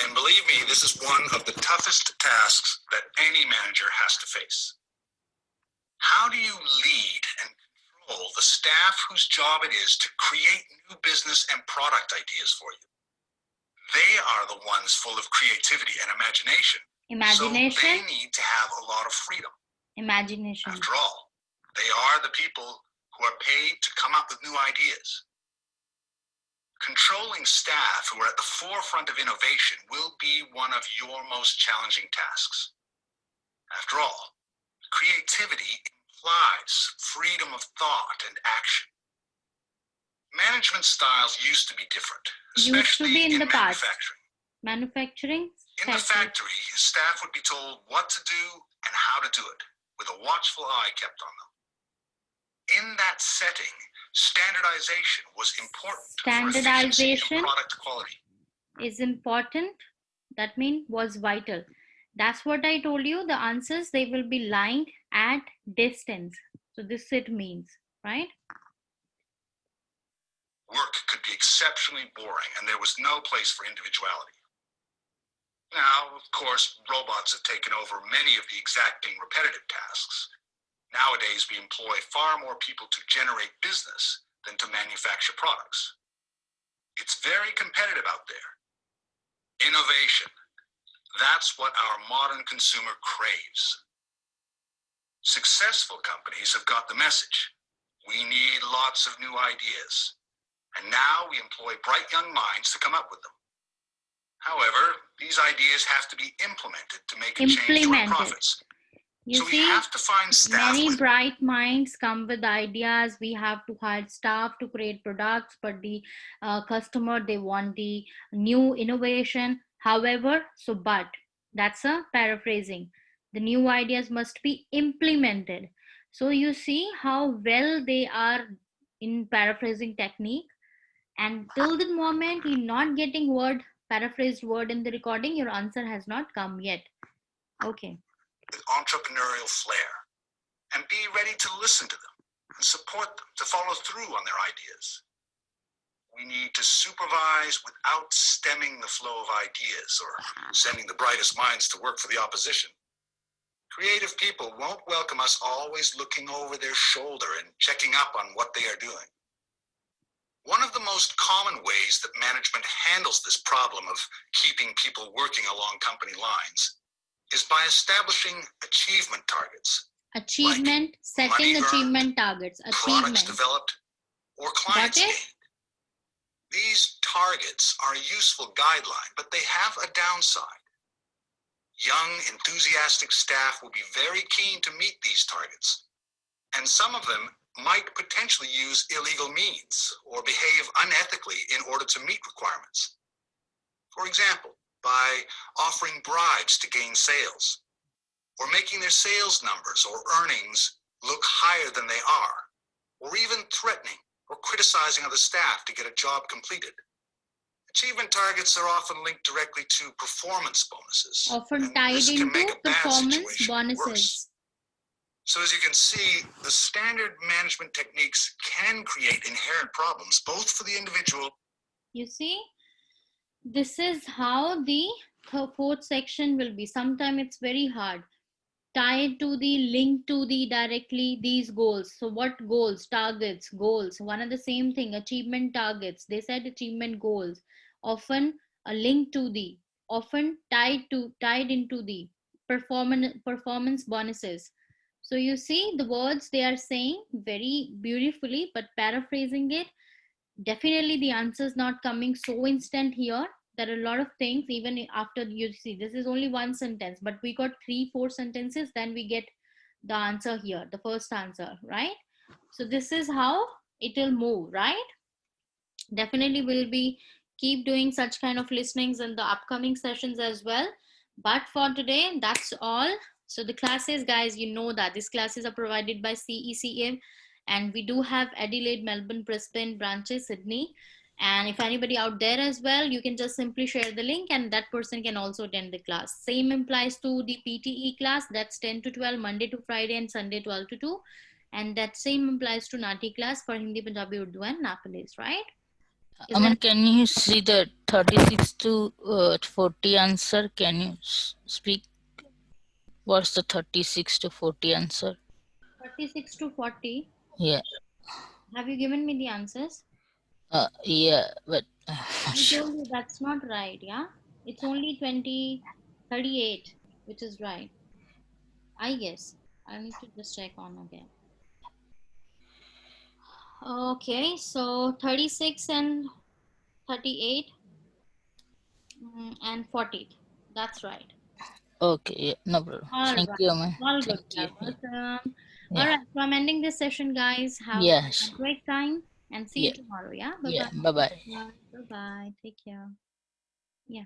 And believe me, this is one of the toughest tasks that any manager has to face. How do you lead and control the staff whose job it is to create new business and product ideas for you? They are the ones full of creativity and imagination. So they need to have a lot of freedom. Imagination. After all, they are the people who are paid to come up with new ideas. Controlling staff who are at the forefront of innovation will be one of your most challenging tasks. After all, creativity implies freedom of thought and action. Management styles used to be different, especially in manufacturing. Manufacturing? In the factory, staff would be told what to do and how to do it, with a watchful eye kept on them. In that setting, standardization was important for efficiency and product quality. Is important. That means was vital. That's what I told you. The answers, they will be lined at distance. So this it means, right? Work could be exceptionally boring, and there was no place for individuality. Now, of course, robots have taken over many of the exacting repetitive tasks. Nowadays, we employ far more people to generate business than to manufacture products. It's very competitive out there. Innovation, that's what our modern consumer craves. Successful companies have got the message. We need lots of new ideas. And now we employ bright young minds to come up with them. However, these ideas have to be implemented to make a change to our profits. You see, we have to find staff many bright minds come with ideas. We have to hire staff to create products, but the customer, they want the new innovation. However, but that's a paraphrasing. The new ideas must be implemented. So you see how well they are in paraphrasing technique. And till the moment you're not getting paraphrased word in the recording, your answer has not come yet. Okay. With entrepreneurial flair, and be ready to listen to them and support them to follow through on their ideas. We need to supervise without stemming the flow of ideas or sending the brightest minds to work for the opposition. Creative people won't welcome us always looking over their shoulder and checking up on what they are doing. One of the most common ways that management handles this problem of keeping people working along company lines is by establishing achievement targets. Achievement, like setting money achievement earned, targets, products achievement. developed, or clients Got it? gained. These targets are a useful guideline, but they have a downside. Young, enthusiastic staff will be very keen to meet these targets, and some of them might potentially use illegal means or behave unethically in order to meet requirements. For example, by offering bribes to gain sales, or making their sales numbers or earnings look higher than they are, or even threatening or criticizing other staff to get a job completed. Achievement targets are often linked directly to performance bonuses. Often and tied this can into make a bad performance situation bonuses. worse. So as you can see, the standard management techniques can create inherent problems, both for the individual. You see, this is how the fourth section will be. Sometimes it's very hard. Tied to the link to the directly these goals. So what goals, targets, goals, one and the same thing. Achievement targets, they said achievement goals, often a link to the, often tied into the performance bonuses. So you see the words they are saying very beautifully, but paraphrasing it, definitely the answer is not coming so instant here. There are a lot of things even after you see this is only one sentence, but we got 3-4 sentences, then we get the answer here, the first answer, right? So this is how it will move, right? Definitely we'll be keep doing such kind of listenings in the upcoming sessions as well. But for today, that's all. So the classes, guys, you know that these classes are provided by CECM, and we do have Adelaide, Melbourne, Brisbane branches, Sydney. And if anybody out there as well, you can just simply share the link and that person can also attend the class. Same applies to the PTE class, that's 10 to 12, Monday to Friday and Sunday 12 to 2. And that same applies to Nati class for Hindi, Punjabi, Urdu and Nepalese, right? Aman, can you see the 36 to 40 answer? Can you speak? What's the 36 to 40 answer? 36 to 40. Yeah. Have you given me the answers? Yeah, but I told you that's not right, yeah? It's only 38, which is right. I guess. I need to just check on again. Okay, so 36 and 38 and 40. That's right. okay, yeah, no problem. All Thank right. you, Aman. All Thank good. you. You're welcome. Yeah. All right. So I'm ending this session, guys. Have Yes. a great time and see Yeah. you tomorrow. Yeah. Yeah. Bye-bye. Bye bye. Bye-bye. Take care. Yeah.